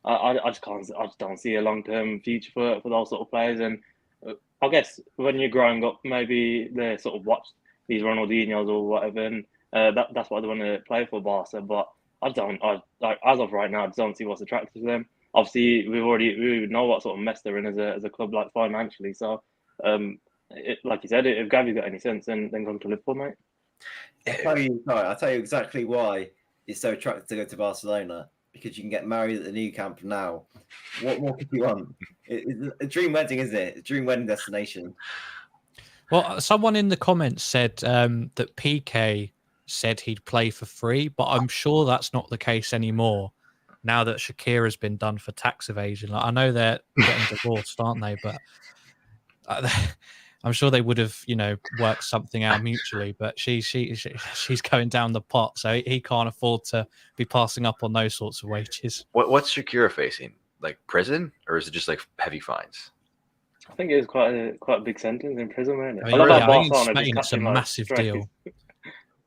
I just don't see a long-term future for those sort of players. And I guess when you're growing up, maybe they sort of watch these Ronaldinhos or whatever, and that's what they want to play for Barca. But as of right now, I just don't see what's attractive to them. Obviously, we know what sort of mess they're in as a club, like financially. So, like you said, if Gavi's got any sense, then come to Liverpool, mate. I'll tell you exactly why it's so attractive to go to Barcelona, because you can get married at the new camp now. What more could you want? It's a dream wedding, isn't it? A dream wedding destination. Well, someone in the comments said that PK said he'd play for free, but I'm sure that's not the case anymore now that Shakira's been done for tax evasion. Like, I know they're getting divorced, aren't they? But I'm sure they would have, worked something out mutually. But she's going down the pot, so he can't afford to be passing up on those sorts of wages. What's Shakira facing? Like prison, or is it just like heavy fines? I think it was quite a big sentence in prison, wasn't it? I think in Spain it's a massive deal.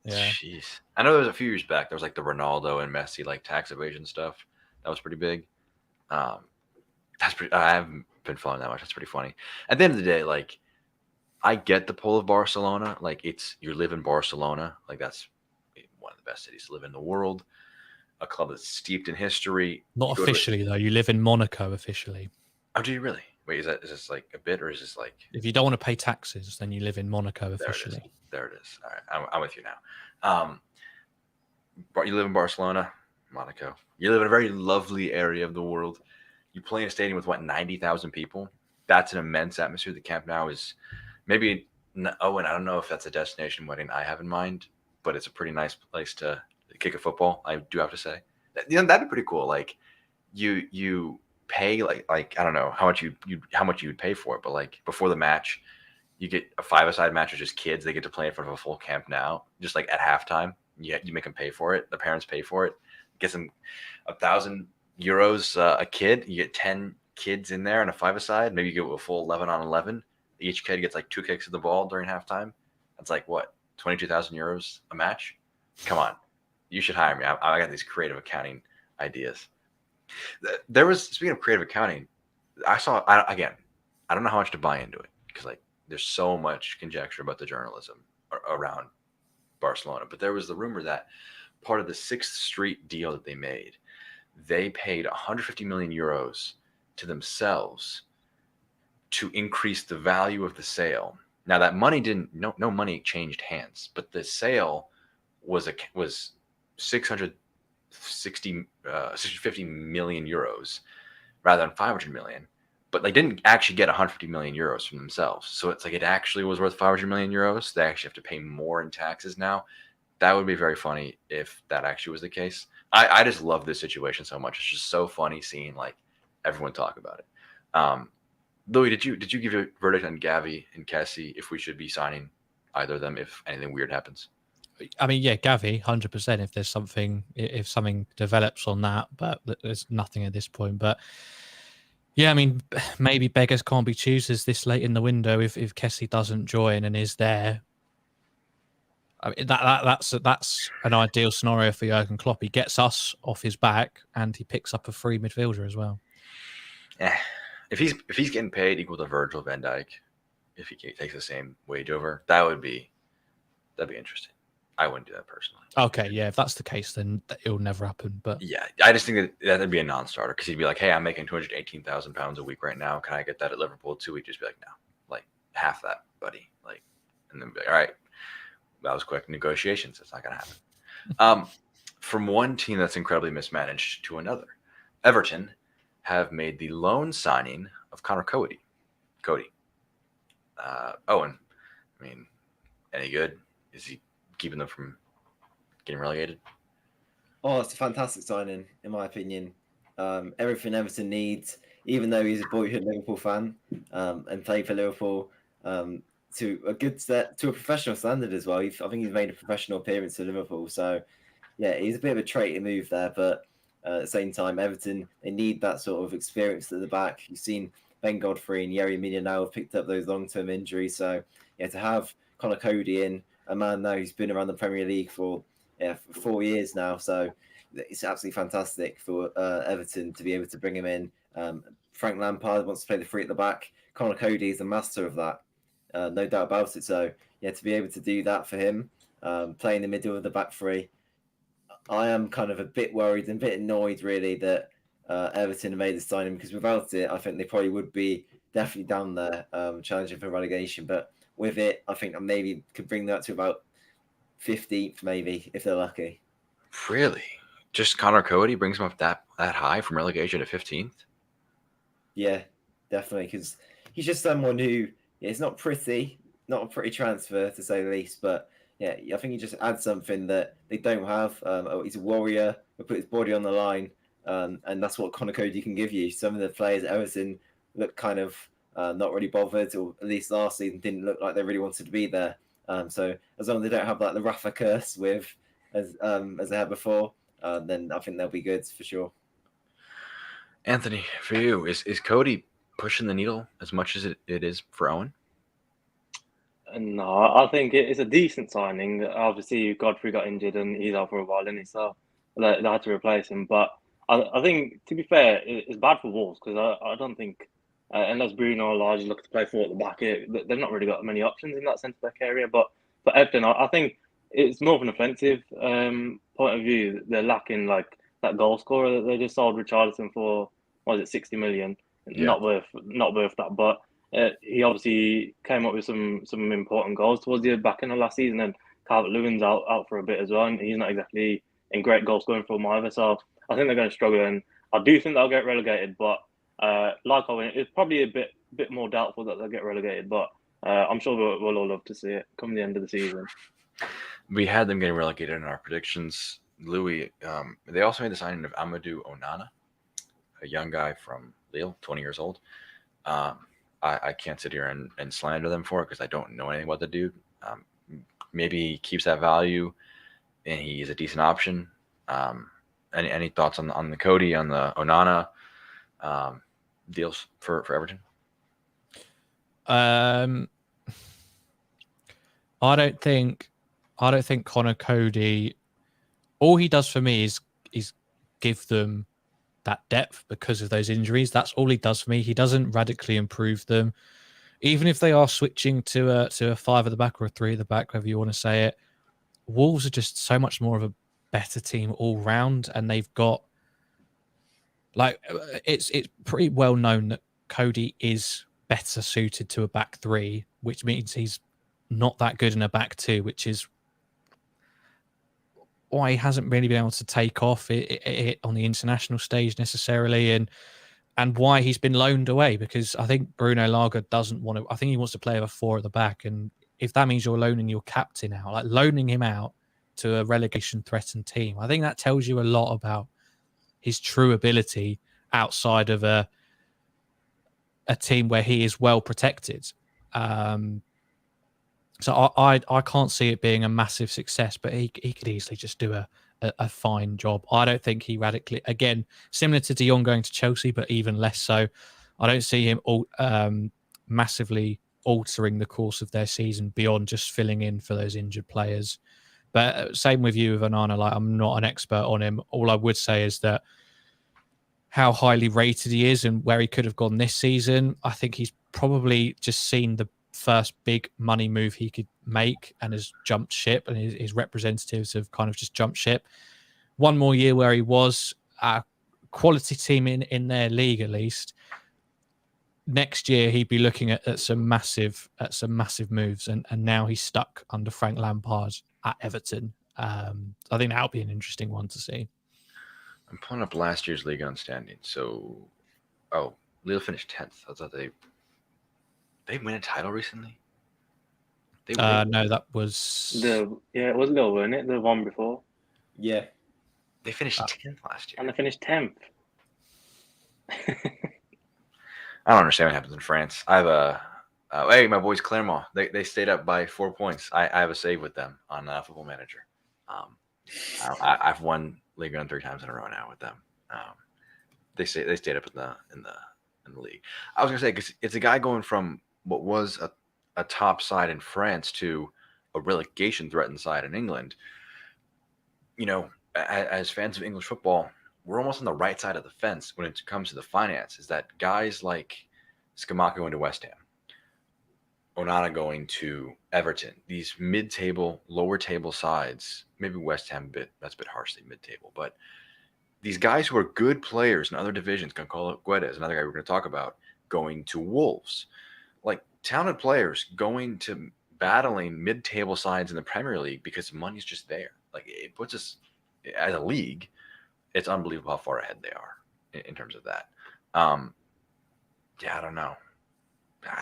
Yeah. Jeez. I know there was a few years back, there was like the Ronaldo and Messi like tax evasion stuff. That was pretty big. I haven't been following that much. That's pretty funny. At the end of the day, like, I get the pull of Barcelona. Like, you live in Barcelona. Like, that's one of the best cities to live in the world. A club that's steeped in history. Not officially, though. You live in Monaco officially. Oh, do you really? Wait, is this like a bit, or is this like... If you don't want to pay taxes, then you live in Monaco officially. There it is. All right, I'm with you now. You live in Barcelona, Monaco. You live in a very lovely area of the world. You play in a stadium with, 90,000 people? that's an immense atmosphere. The Camp Nou is maybe Owen. I don't know if that's a destination wedding I have in mind, but it's a pretty nice place to kick a football. I do have to say, that'd be pretty cool. Like you pay like I don't know how much you would pay for it, but like before the match, you get a five-a-side match with just kids. They get to play in front of a full Camp Nou, just like at halftime. You make them pay for it. The parents pay for it. Get them €1,000 a kid. You get 10 kids in there and a five-a-side. Maybe you get a full 11 on 11. Each kid gets like 2 kicks of the ball during halftime. That's like what, €22,000 a match? Come on, you should hire me. I got these creative accounting ideas. There was, speaking of creative accounting, I don't know how much to buy into it because like there's so much conjecture about the journalism around Barcelona, but there was the rumor that part of the 6th Street deal that they made, they paid €150 million to themselves to increase the value of the sale. Now that money no money changed hands, but the sale was 650 million euros rather than 500 million. But they didn't actually get 150 million euros from themselves. So it's like it actually was worth 500 million euros. They actually have to pay more in taxes now. That would be very funny if that actually was the case. I just love this situation so much. It's just so funny seeing like everyone talk about it. Louis, did you give a verdict on Gavi and Kessie if we should be signing either of them if anything weird happens? I mean, yeah, Gavi, 100%. If something develops on that, but there's nothing at this point. But yeah, I mean, maybe beggars can't be choosers this late in the window. If Kessie doesn't join and is there, I mean, that's an ideal scenario for Jurgen Klopp. He gets us off his back and he picks up a free midfielder as well. Yeah, if he's getting paid equal to Virgil van Dijk, if he takes the same wage over, that'd be interesting. I wouldn't do that personally. Okay, yeah, if that's the case, then it'll never happen. But yeah, I just think that'd be a non-starter because he'd be like, "Hey, I'm making £218,000 a week right now. Can I get that at Liverpool too?" We'd just be like, "No, like half that, buddy." Like, and then be like, "All right, that was quick negotiations. It's not gonna happen." From one team that's incredibly mismanaged to another, Everton have made the loan signing of Connor Cody. Owen, I mean, any good? Is he keeping them from getting relegated? Oh, it's a fantastic signing, in my opinion. Everything Everton needs, even though he's a boyhood Liverpool fan and played for Liverpool, to a professional standard as well. I think he's made a professional appearance for Liverpool. So, yeah, he's a bit of a traitor move there. But at the same time, Everton, they need that sort of experience at the back. You've seen Ben Godfrey and Yerry Mina now have picked up those long-term injuries. So, yeah, to have Connor Cody in, a man now who's been around the Premier League for 4 years now. So it's absolutely fantastic for Everton to be able to bring him in. Frank Lampard wants to play the three at the back. Connor Cody is the master of that, no doubt about it. So, yeah, to be able to do that for him, play in the middle of the back three, I am kind of a bit worried and a bit annoyed, really, that Everton have made this signing because without it, I think they probably would be definitely down there challenging for relegation. But with it, I think I maybe could bring that to about 15th, maybe, if they're lucky. Really? Just Connor Cody brings him up that high from relegation to 15th? Yeah, definitely, because he's just someone who, it's not a pretty transfer, to say the least, but yeah, I think he just adds something that they don't have. He's a warrior, he'll put his body on the line, and that's what Connor Cody can give you. Some of the players at Everton look kind of not really bothered, or at least last season didn't look like they really wanted to be there. So as long as they don't have like the Rafa curse as they had before, then I think they'll be good for sure. Anthony, for you, is Cody pushing the needle as much as it is for Owen? No, I think it's a decent signing. Obviously, Godfrey got injured and he's out for a while, and so they had to replace him. But I think, to be fair, it's bad for Wolves because I don't think, unless Bruno or Lage look to play forward at the back, they've not really got many options in that centre back area. But for Everton, I think it's more of an offensive point of view. They're lacking like that goal scorer that they just sold Richarlison for. What was it, 60 million? Yeah. Not worth that, but. He obviously came up with some important goals towards the back end of last season, and Calvert-Lewin's out for a bit as well, and he's not exactly in great goal scoring form either. So I think they're going to struggle, and I do think they'll get relegated. But like Owen, it's probably a bit bit more doubtful that they'll get relegated, but I'm sure we'll all love to see it come the end of the season. We had them getting relegated in our predictions. Louis, they also made the signing of Amadou Onana, a young guy from Lille, 20 years old. I can't sit here and slander them for it because I don't know anything about the dude. Maybe he keeps that value and he's a decent option. Any thoughts on the Cody, on the Onana deals for Everton? I don't think Connor Cody. All he does for me is give them that depth because of those injuries. That's all he does for me. He doesn't radically improve them. Even if they are switching to a 5 at the back or a 3 at the back, however you want to say it, Wolves are just so much more of a better team all round, and they've got it's pretty well known that Cody is better suited to a back 3, which means he's not that good in a back 2, which is why he hasn't really been able to take off it on the international stage necessarily, and why he's been loaned away, because I think Bruno Lage doesn't want to. I think he wants to play with a 4 at the back, and if that means you're loaning your captain out, like loaning him out to a relegation threatened team, I think that tells you a lot about his true ability outside of a team where he is well protected. So I can't see it being a massive success, but he could easily just do a fine job. I don't think he radically, again, similar to De Jong going to Chelsea, but even less so. I don't see him massively altering the course of their season beyond just filling in for those injured players. But same with you with Onana. Like, I'm not an expert on him. All I would say is that how highly rated he is and where he could have gone this season, I think he's probably just seen the first big money move he could make and has jumped ship, and his representatives have kind of just jumped ship. One more year where he was a quality team in their league, at least. Next year he'd be looking at some massive moves, and now he's stuck under Frank Lampard at Everton. I think that'll be an interesting one to see. I'm pulling up last year's league on standing. So, Lille finished 10th. I thought they win a title recently. No, that was it was Lille, wasn't it? The one before. Yeah, they finished 10th last year, and they finished 10th. I don't understand what happens in France. I have hey, my boys Clermont. They stayed up by 4 points. I have a save with them on Football Manager. I've won Ligue 1 3 times in a row now with them. They stayed up in the league. I was gonna say, because it's a guy going from what was a top side in France to a relegation threatened side in England. You know, as fans of English football, we're almost on the right side of the fence when it comes to the finances. That guys like Scamacca going to West Ham, Onana going to Everton, these mid-table, lower-table sides, maybe West Ham that's a bit harshly mid-table, but these guys who are good players in other divisions, Gonçalo Guedes, another guy we're going to talk about, going to Wolves, like talented players going to battling mid-table sides in the Premier League because money's just there. Like, it puts us as a league. It's unbelievable how far ahead they are in terms of that. Yeah, I don't know.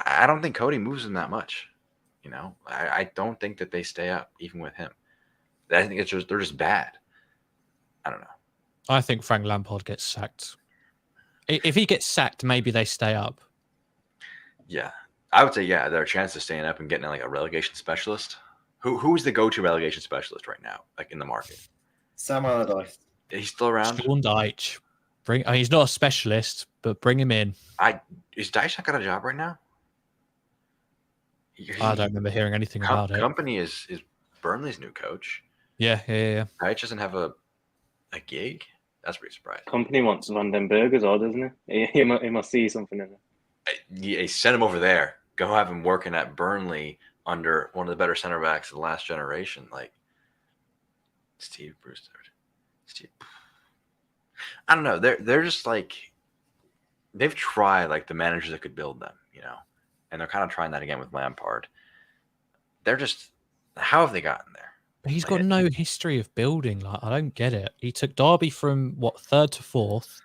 I don't think Cody moves them that much. You know, I don't think that they stay up even with him. I think they're just bad. I don't know. I think Frank Lampard gets sacked. If he gets sacked, maybe they stay up. Yeah, I would say there are chances of staying up and getting like a relegation specialist. Who's the go-to relegation specialist right now, like in the market? Sam Allardyce. He's still around. Sean Dyche. He's not a specialist, but bring him in. Is Dyche not got a job right now? I don't remember hearing anything about it. Company is Burnley's new coach. Yeah. Dyche doesn't have a gig. That's pretty surprising. Company wants Van den Berg as well, doesn't he? He must see something in it. Yeah, send him over there. Go have him working at Burnley under one of the better center backs of the last generation, like Steve Bruce. I don't know. They're just like, they've tried like the managers that could build them, you know, and they're kind of trying that again with Lampard. They're just, how have they gotten there? But he's got no history of building. Like, I don't get it. He took Derby from 3rd to 4th.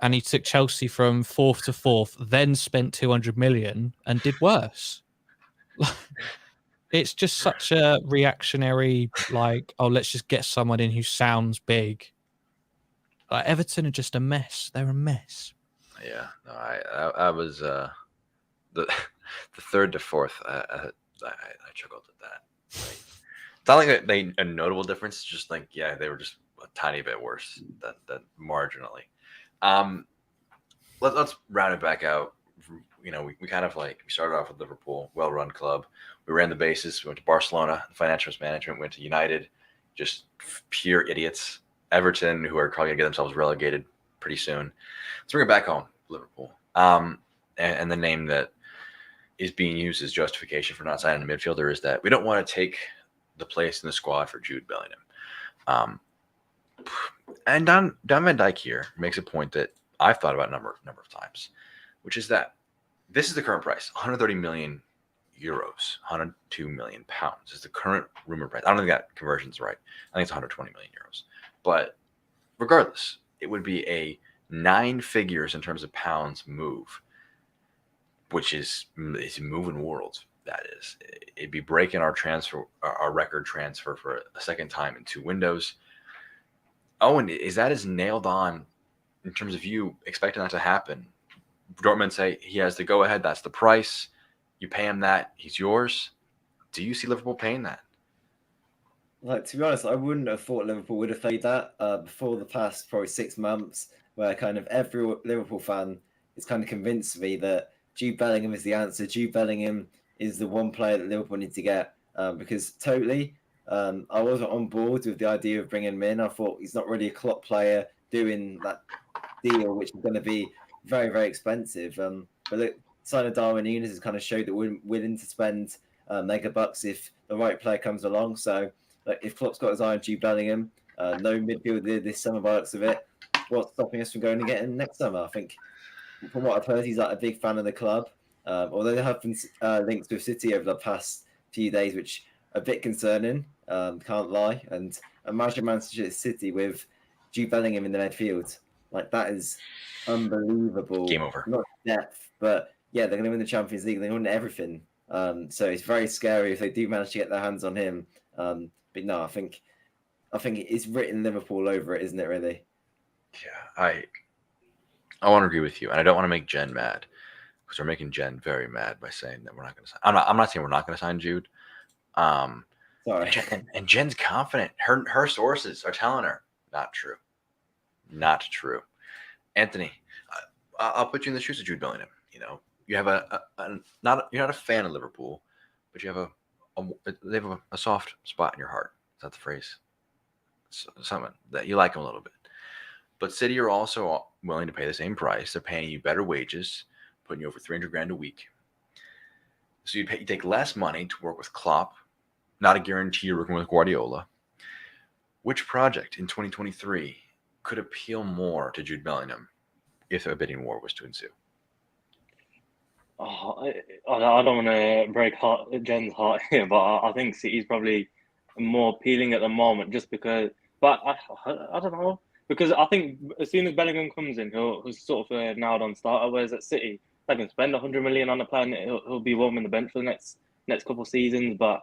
and he took Chelsea from 4th to 4th, then spent 200 million and did worse. It's just such a reactionary, like, oh, let's just get someone in who sounds big. Like, Everton are just a mess. They're a mess. Yeah, no, I was the the 3rd to 4th. I chuckled at that. Like, it's not like they a notable difference. It's just like, yeah, they were just a tiny bit worse than marginally. Let's round it back out. You know, we kind of like, we started off with Liverpool, well-run club. We ran the bases. We went to Barcelona, financial mismanagement. Went to United, just pure idiots. Everton, who are probably gonna get themselves relegated pretty soon. Let's bring it back home, Liverpool. And the name that is being used as justification for not signing a midfielder is that we don't want to take the place in the squad for Jude Bellingham. And Don Van Dijk here makes a point that I've thought about a number of times, which is that this is the current price, 130 million euros, 102 million pounds is the current rumor price. I don't think that conversion's right. I think it's 120 million euros. But regardless, it would be a 9 figures in terms of pounds move, which is moving worlds. That is, it'd be breaking our record transfer for a second time in 2 windows. Owen, is that as nailed on in terms of you expecting that to happen? Dortmund say he has the go ahead. That's the price. You pay him that. He's yours. Do you see Liverpool paying that? Like, to be honest, I wouldn't have thought Liverpool would have paid that before the past probably 6 months, where kind of every Liverpool fan is kind of convinced me that Jude Bellingham is the answer. Jude Bellingham is the one player that Liverpool need to get, because totally, I wasn't on board with the idea of bringing him in. I thought he's not really a Klopp player doing that deal, which is going to be very, very expensive. But look, signing Amadou Onana has kind of showed that we're willing to spend mega bucks if the right player comes along. So if Klopp's got his eye on Jude Bellingham, no midfielder this summer by the looks of it, what's stopping us from going and getting him next summer? I think from what I've heard, he's like a big fan of the club. Although there have been links with City over the past few days, which are a bit concerning, can't lie. And imagine Manchester City with Jude Bellingham in the midfield. Like, that is unbelievable. Game over. Not depth, but yeah, they're going to win the Champions League. They're going to win everything. So it's very scary if they do manage to get their hands on him. But no, I think it's written Liverpool over it, isn't it? Really? Yeah, I want to agree with you, and I don't want to make Jen mad, because we're making Jen very mad by saying that we're not going to sign. I'm not saying we're not going to sign Jude. Sorry. And Jen's confident. Her sources are telling her not true. Not true. Anthony, I'll put you in the shoes of Jude Bellingham. You know, you have you're not a fan of Liverpool, but you have they have a soft spot in your heart. Is that the phrase? Something that you like them a little bit. But City are also willing to pay the same price. They're paying you better wages, putting you over 300 grand a week. So you take less money to work with Klopp. Not a guarantee you're working with Guardiola. Which project in 2023 could appeal more to Jude Bellingham if a bidding war was to ensue? I don't want to break Jen's heart here, but I think City's probably more appealing at the moment, just because. But I don't know, because I think as soon as Bellingham comes in, he'll sort of a nailed on starter. Whereas at City, they can spend 100 million on a player, and he'll be warming the bench for the next couple of seasons. But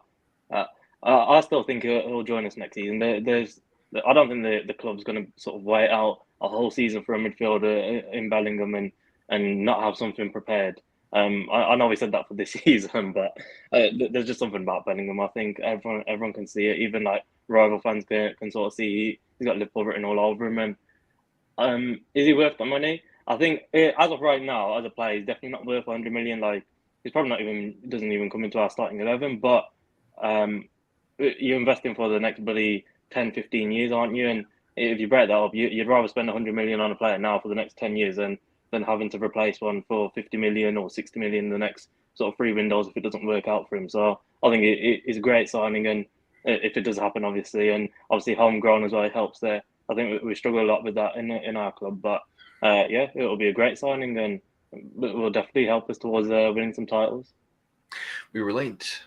I still think he'll join us next season. I don't think the club's going to sort of wait out a whole season for a midfielder in Bellingham and not have something prepared. I know we said that for this season, but there's just something about Bellingham. I think everyone can see it. Even like rival fans can sort of see he's got Liverpool written all over him. And is he worth the money? I think as of right now, as a player, he's definitely not worth 100 million. Like, he's probably doesn't even come into our starting 11. But you're investing for the next bloody 10, 15 years, aren't you? And if you break that up, you'd rather spend 100 million on a player now for the next 10 years than having to replace one for 50 million or 60 million in the next sort of 3 windows if it doesn't work out for him. So I think it's a great signing, and if it does happen, obviously homegrown as well, it helps there. I think we struggle a lot with that in our club, but yeah, it'll be a great signing, and it will definitely help us towards winning some titles. We relate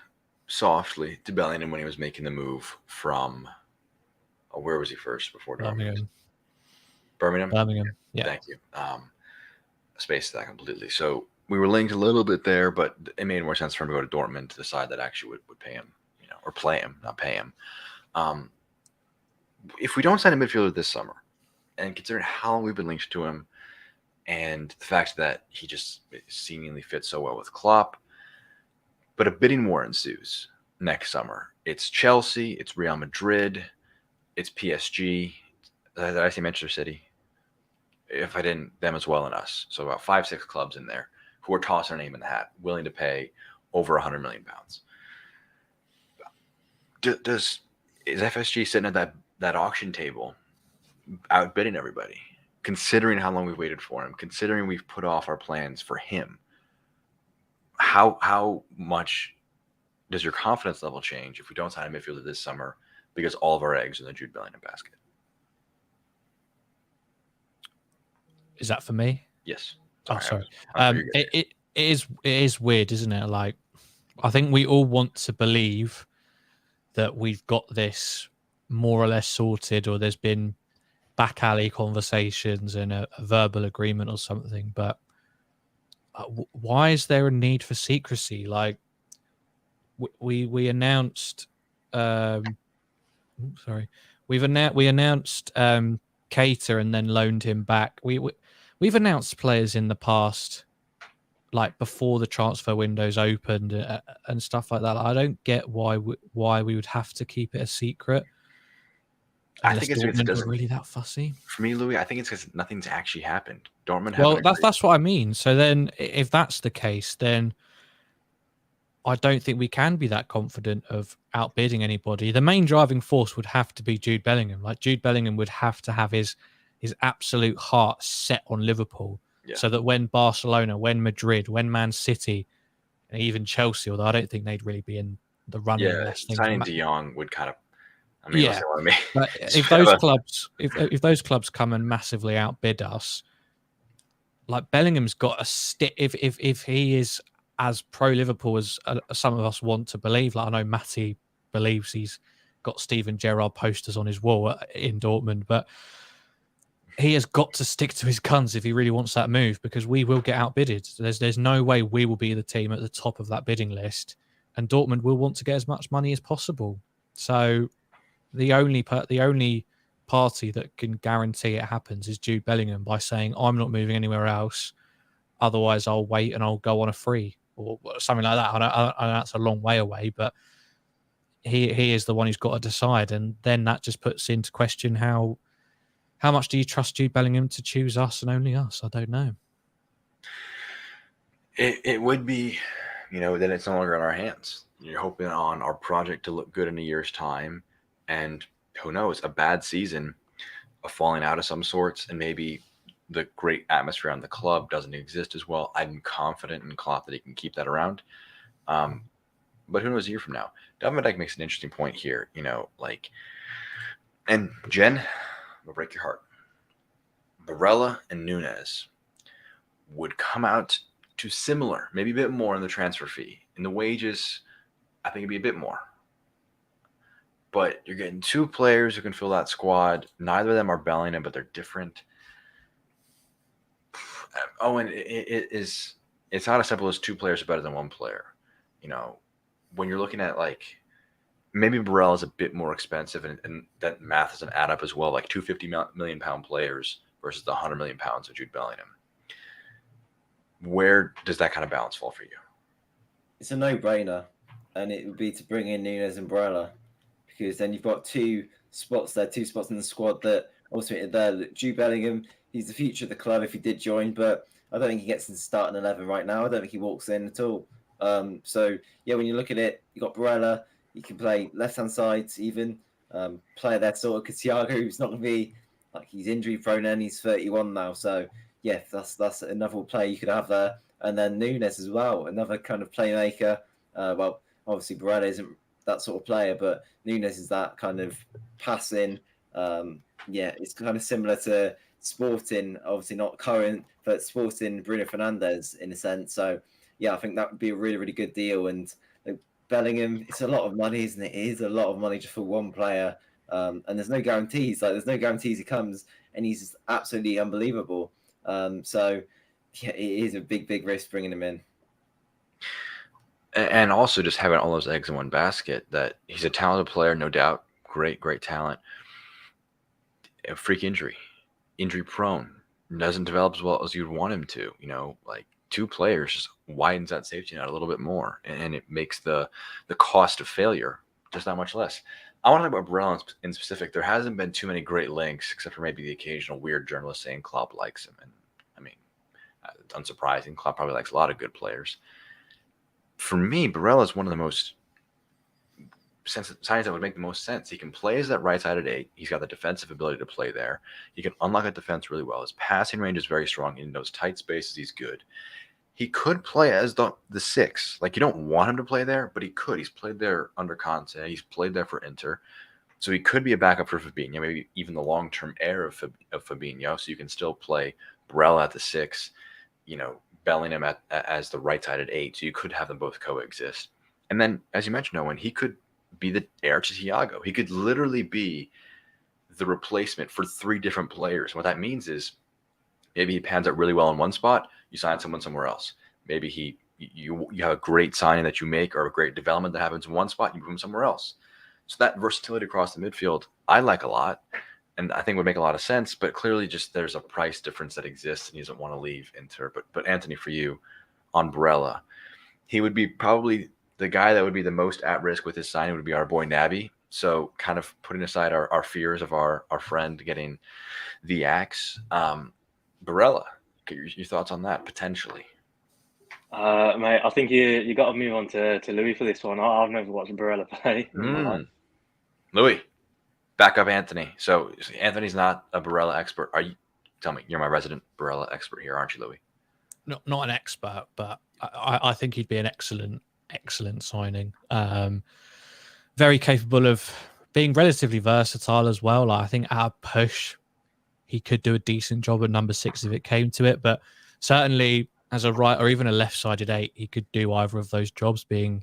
softly to Bellingham when he was making the move from where was he first before Dortmund? Birmingham. Birmingham. Yeah. Thank you. Spaced that completely. So we were linked a little bit there, but it made more sense for him to go to Dortmund to the side that actually would pay him, or play him, not pay him. If we don't sign a midfielder this summer, and considering how long we've been linked to him, and the fact that he just seemingly fits so well with Klopp, but a bidding war ensues next summer. It's Chelsea, it's Real Madrid, it's PSG. Did I say Manchester City? If I didn't, them as well and us. So about 5-6 clubs in there who are tossing their name in the hat, willing to pay over £100 million. Is FSG sitting at that auction table outbidding everybody, considering how long we've waited for him, considering we've put off our plans for him? How much does your confidence level change if we don't sign a midfielder this summer because all of our eggs are in the Jude Bellingham basket? Is that for me? Yes. Sorry. It is weird, isn't it? Like, I think we all want to believe that we've got this more or less sorted, or there's been back alley conversations and a verbal agreement or something. But why is there a need for secrecy? Like, we announced, we announced Keita and then loaned him back. We've announced players in the past, like before the transfer windows opened and stuff like that. I don't get why we would have to keep it a secret. I think it's because it Dortmund were really that fussy. For me, Louis, I think it's because nothing's actually happened. Dortmund. Well, that's what I mean. So then, if that's the case, then I don't think we can be that confident of outbidding anybody. The main driving force would have to be Jude Bellingham. Like, Jude Bellingham would have to have his absolute heart set on Liverpool, so that when Barcelona, when Madrid, when Man City, and even Chelsea, although I don't think they'd really be in the running. Yeah, signing De Jong would kind of. But if those clubs come and massively outbid us, like, Bellingham's got a stick. If he is as pro Liverpool as some of us want to believe, like, I know Matty believes he's got Steven Gerrard posters on his wall in Dortmund, but he has got to stick to his guns if he really wants that move, because we will get outbidded. There's no way we will be the team at the top of that bidding list, and Dortmund will want to get as much money as possible. So the only party that can guarantee it happens is Jude Bellingham, by saying, I'm not moving anywhere else, otherwise I'll wait and I'll go on a free or something like that. I know that's a long way away, but he is the one who's got to decide, and then that just puts into question how much do you trust Jude Bellingham to choose us and only us? I don't know. It would be, then it's no longer in our hands. You're hoping on our project to look good in a year's time, and who knows, a bad season, a falling out of some sorts, and maybe the great atmosphere on the club doesn't exist as well. I'm confident in Klopp that he can keep that around. But who knows a year from now? Van Dijk makes an interesting point here, and Jen will break your heart. Barella and Nunes would come out to similar, maybe a bit more in the transfer fee. In the wages, I think it'd be a bit more. But you're getting two players who can fill that squad. Neither of them are Bellingham, but they're different. Owen, it's not as simple as two players are better than one player. When you're looking at, like, maybe Barella is a bit more expensive, and that math doesn't add up as well, like two £50 million players versus the £100 million of Jude Bellingham. Where does that kind of balance fall for you? It's a no-brainer, and it would be to bring in Nunes and Barella, because then you've got two spots in the squad that ultimately are there. Jude Bellingham, he's the future of the club if he did join, but I don't think he gets into starting 11 right now. I don't think he walks in at all. So, when you look at it, you've got Barella. He can play left-hand side even, play that sort of, because Thiago, who's not going to be, like, he's injury-prone and he's 31 now. So, yeah, that's another player you could have there. And then Nunes as well, another kind of playmaker. Well, obviously Barella isn't that sort of player, but Nunes is that kind of passing. It's kind of similar to Sporting, obviously not current, but Sporting Bruno Fernandes in a sense. So, I think that would be a really, really good deal. And Bellingham, it's a lot of money, isn't it? It is a lot of money just for one player. And there's no guarantees. Like, there's no guarantees he comes and he's absolutely unbelievable. So yeah, it is a big risk bringing him in. And also just having all those eggs in one basket, that he's a talented player, no doubt. Great talent. A freak injury prone, doesn't develop as well as you'd want him to. Like 2 players just widens that safety net a little bit more, and it makes the cost of failure just that much less. I want to talk about Barella in specific. There hasn't been too many great links, except for maybe the occasional weird journalist saying Klopp likes him. And I mean, it's unsurprising. Klopp probably likes a lot of good players. For me, Barella is one of the most signings that would make the most sense. He can play as that right-sided 8. He's got the defensive ability to play there. He can unlock a defense really well. His passing range is very strong. In those tight spaces, he's good. He could play as the 6. Like, you don't want him to play there, but he could. He's played there under Conte. He's played there for Inter. So he could be a backup for Fabinho, maybe even the long-term heir of Fabinho. So you can still play Barella at the 6, Bellingham as the right-sided 8. So you could have them both coexist. And then, as you mentioned, Owen, he could be the heir to Thiago. He could literally be the replacement for 3 different players. And what that means is maybe he pans out really well in one spot, you sign someone somewhere else. Maybe you have a great signing that you make, or a great development that happens in one spot, you move him somewhere else. So that versatility across the midfield, I like a lot, and I think would make a lot of sense. But clearly, just there's a price difference that exists, and he doesn't want to leave Inter. But Anthony, for you, on Barella, he would be probably the guy that would be the most at risk with his signing would be our boy Naby. So kind of putting aside our fears of our friend getting the axe, Barella, your thoughts on that potentially? Mate, I think you got to move on to Louis for this one. I've never watched Barella play. Louis, back up Anthony. So Anthony's not a Barella expert. Tell me, you're my resident Barella expert here, aren't you, Louis? Not an expert, but I think he'd be an excellent signing. Very capable of being relatively versatile as well. Like, I think at a push, he could do a decent job at number 6 if it came to it. But certainly as a right or even a left-sided 8, he could do either of those jobs, being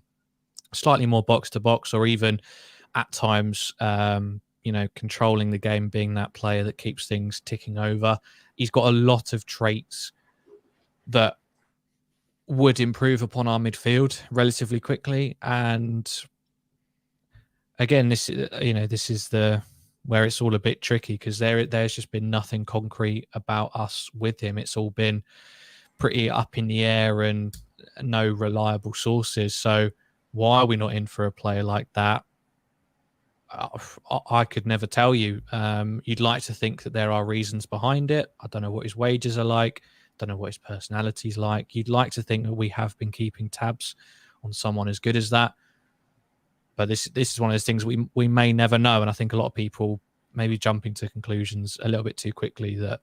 slightly more box-to-box, or even at times, controlling the game, being that player that keeps things ticking over. He's got a lot of traits that would improve upon our midfield relatively quickly. And again, this is where it's all a bit tricky, because there's just been nothing concrete about us with him. It's all been pretty up in the air and no reliable sources. So why are we not in for a player like that? I could never tell you. You'd like to think that there are reasons behind it. I don't know what his wages are like. Don't know what his personality's like. You'd like to think that we have been keeping tabs on someone as good as that. But this is one of those things we may never know. And I think a lot of people maybe jumping to conclusions a little bit too quickly that,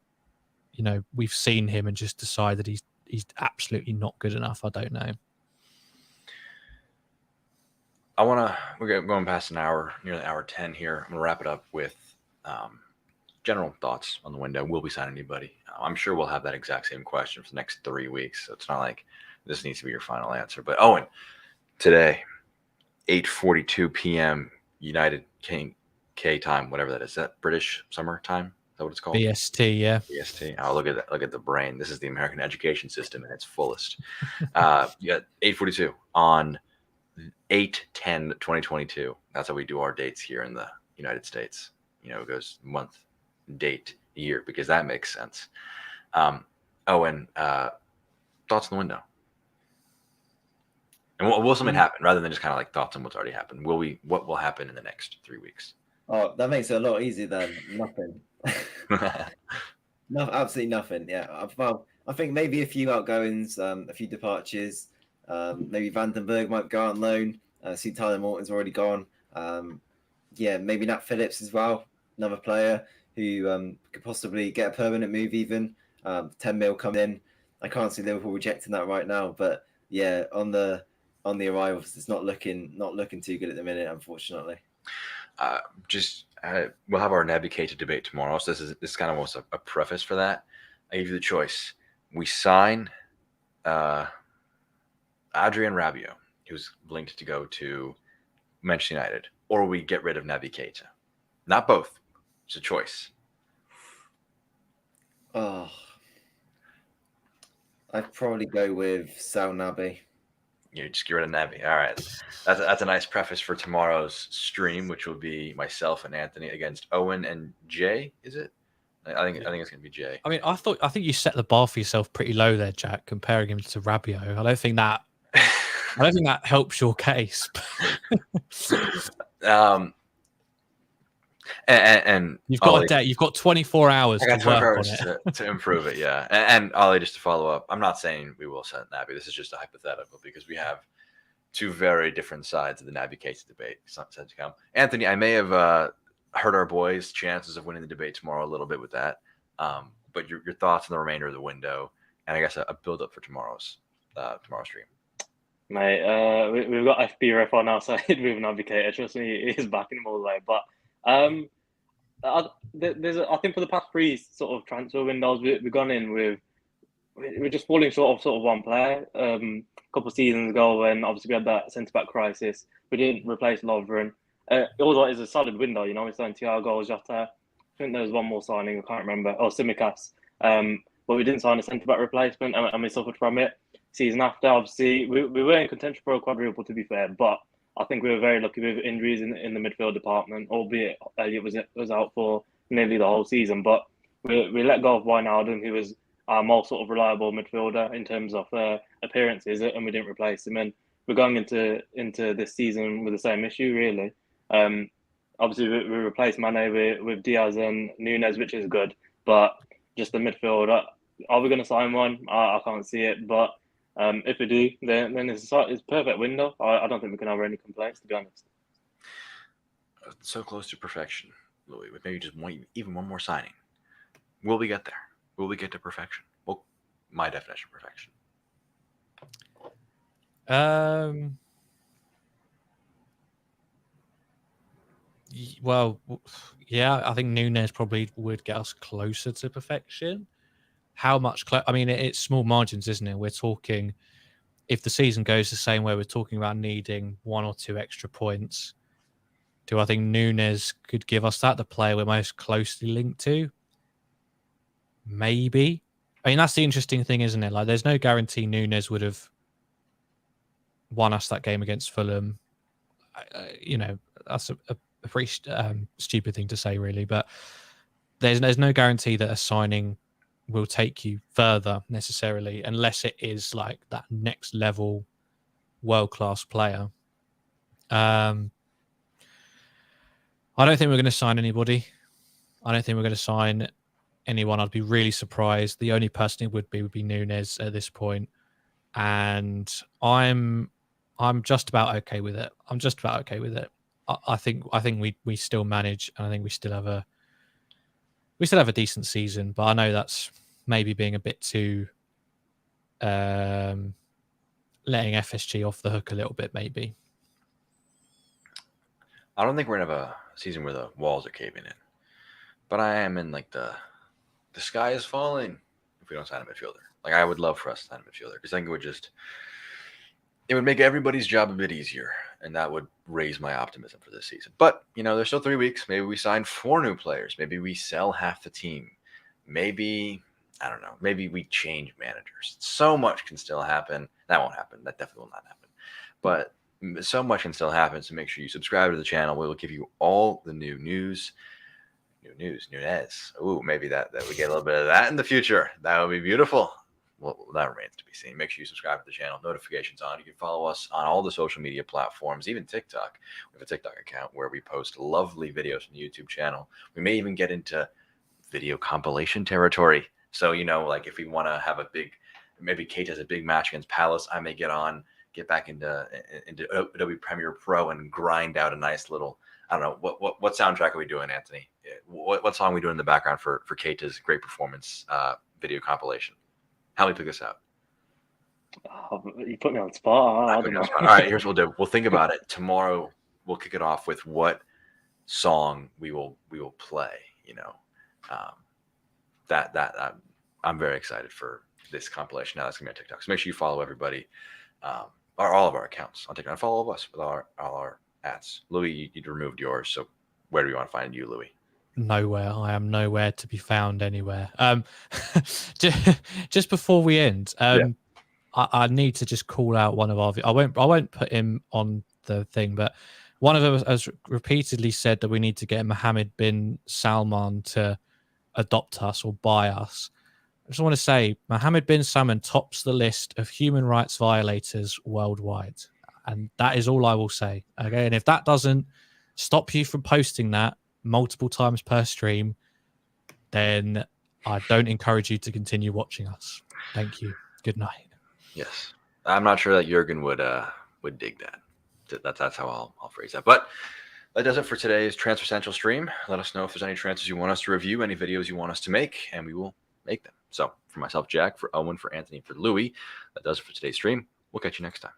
we've seen him and just decide that he's absolutely not good enough. I don't know. We're going past an hour, nearly hour 10 here. I'm going to wrap it up with general thoughts on the window. Will we sign anybody? I'm sure we'll have that exact same question for the next 3 weeks. So it's not like this needs to be your final answer. But Owen, today, 8:42 p.m. United K time, whatever that is. Is that British summer time? Is that what it's called? BST, yeah. BST. Oh, look at that. Look at the brain. This is the American education system in its fullest. You got 8:42 on 8/10/2022. That's how we do our dates here in the United States. It goes month, date, year, because that makes sense. Owen, thoughts on the window? And will something happen rather than just kind of like thoughts on what's already happened? What will happen in the next 3 weeks? Oh, that makes it a lot easier than nothing. No, absolutely nothing. Yeah. Well, I think maybe a few outgoings, a few departures. Maybe Vandenberg might go on loan. See, Tyler Morton's already gone. Maybe Nat Phillips as well, another player who could possibly get a permanent move even. 10 mil coming in. I can't see Liverpool rejecting that right now, but yeah, on the arrivals, it's not looking too good at the minute, unfortunately. We'll have our Navigator debate tomorrow. So this is kind of almost a preface for that. I give you the choice. We sign Adrian Rabiot, who's linked to go to Manchester United, or we get rid of Naby Keita. Not both. It's a choice. I'd probably go with Sal Nabi. You just get rid of Naby. All right. That's a nice preface for tomorrow's stream, which will be myself and Anthony against Owen and Jay. Is it? I think it's gonna be Jay. I mean, I think you set the bar for yourself pretty low there, Jack, comparing him to Rabiot. I don't think that helps your case. And you've got Ollie, a day. You've got 24 hours I got to 24 work hours on it. to improve it. Yeah. And Ollie, just to follow up, I'm not saying we will send Naby. This is just a hypothetical because we have two very different sides of the Naby case debate set to come. Anthony, I may have hurt our boys' chances of winning the debate tomorrow a little bit with that. But your thoughts on the remainder of the window, and I guess a build up for tomorrow's stream. Mate, we've got FBRF on our side with Navigator. Trust me, he's backing him all the way. But I think for the past 3 sort of transfer windows, we've gone in with we're just falling short of sort of one player. A couple of seasons ago, when obviously we had that centre back crisis, we didn't replace Lovren. It was a solid window, you know. We signed Thiago, Jota. I think there was one more signing, I can't remember. Oh, Simicas. But we didn't sign a centre back replacement, and we suffered from it. Season after, obviously, we were in contention for a quadruple, to be fair, but I think we were very lucky with injuries in the midfield department, albeit Elliott was out for nearly the whole season. But we let go of Wijnaldum, who was our most sort of reliable midfielder in terms of appearances, and we didn't replace him. And we're going into this season with the same issue, really. Obviously, we replaced Mane with Diaz and Nunes, which is good, but just the midfield. Are we going to sign one? I can't see it, but if we do, then it's a perfect window. I don't think we can have any complaints, to be honest. So close to perfection, Louis, with maybe just even one more signing. Will we get there? Will we get to perfection? Well, my definition of perfection. Well, yeah, I think Nunes probably would get us closer to perfection. How much? I mean, it's small margins, isn't it? We're talking, if the season goes the same way, we're talking about needing 1 or 2 extra points. Do I think Nunes could give us that? The player we're most closely linked to? Maybe. I mean, that's the interesting thing, isn't it? Like, there's no guarantee Nunes would have won us that game against Fulham. You know, that's a pretty stupid thing to say, really. But there's no guarantee that a signing will take you further necessarily, unless it is like that next level world-class player. I don't think we're going to sign anybody. I don't think we're going to sign anyone. I'd be really surprised. The only person it would be Nunes at this point. And I'm just about okay with it. I think we still manage, and I think we still have a decent season, but I know that's maybe being a bit too letting FSG off the hook a little bit, maybe. I don't think we're gonna have a season where the walls are caving in, but I am in like the sky is falling if we don't sign a midfielder. Like, I would love for us to sign a midfielder, because I think it would make everybody's job a bit easier, and that would raise my optimism for this season. But, you know, there's still 3 weeks. Maybe we sign 4 new players. Maybe we sell half the team. Maybe, I don't know, maybe we change managers. So much can still happen. That won't happen. That definitely will not happen. But so much can still happen, so make sure you subscribe to the channel. We will give you all the new news. Nunes. Ooh, maybe that we get a little bit of that in the future. That would be beautiful. Well, that remains to be seen. Make sure you subscribe to the channel. Notifications on. You can follow us on all the social media platforms, even TikTok. We have a TikTok account where we post lovely videos from the YouTube channel. We may even get into video compilation territory. So, you know, like if we want to have maybe Kate has a big match against Palace, I may get back into Adobe Premiere Pro and grind out a nice little, I don't know, what soundtrack are we doing, Anthony? What song are we doing in the background for Keita's great performance video compilation? How do we pick this out? Oh, you put me on the spot. I don't know. All right, here's what we'll do. We'll think about it. Tomorrow we'll kick it off with what song we will play. You know, I'm very excited for this compilation. Now that's gonna be on TikTok. So make sure you follow everybody, or all of our accounts on TikTok. And follow us with all our @. Louis, you removed yours. So where do we want to find you, Louis? nowhere. I am nowhere to be found anywhere. Just before we end, I need to just call out one of our. I won't put him on the thing, but one of us has repeatedly said that we need to get Mohammed bin Salman to adopt us or buy us. I just want to say Mohammed bin Salman tops the list of human rights violators worldwide, and that is all I will say. Okay, and if that doesn't stop you from posting that multiple times per stream, then I don't encourage you to continue watching us. Thank you. Good night. Yes, I'm not sure that Jurgen would dig that. That's how I'll phrase that. But that does it for today's Transfer Central stream. Let us know if there's any transfers you want us to review, any videos you want us to make, and we will make them. So for myself, Jack, for Owen, for Anthony, for Louis, that does it for today's stream. We'll catch you next time.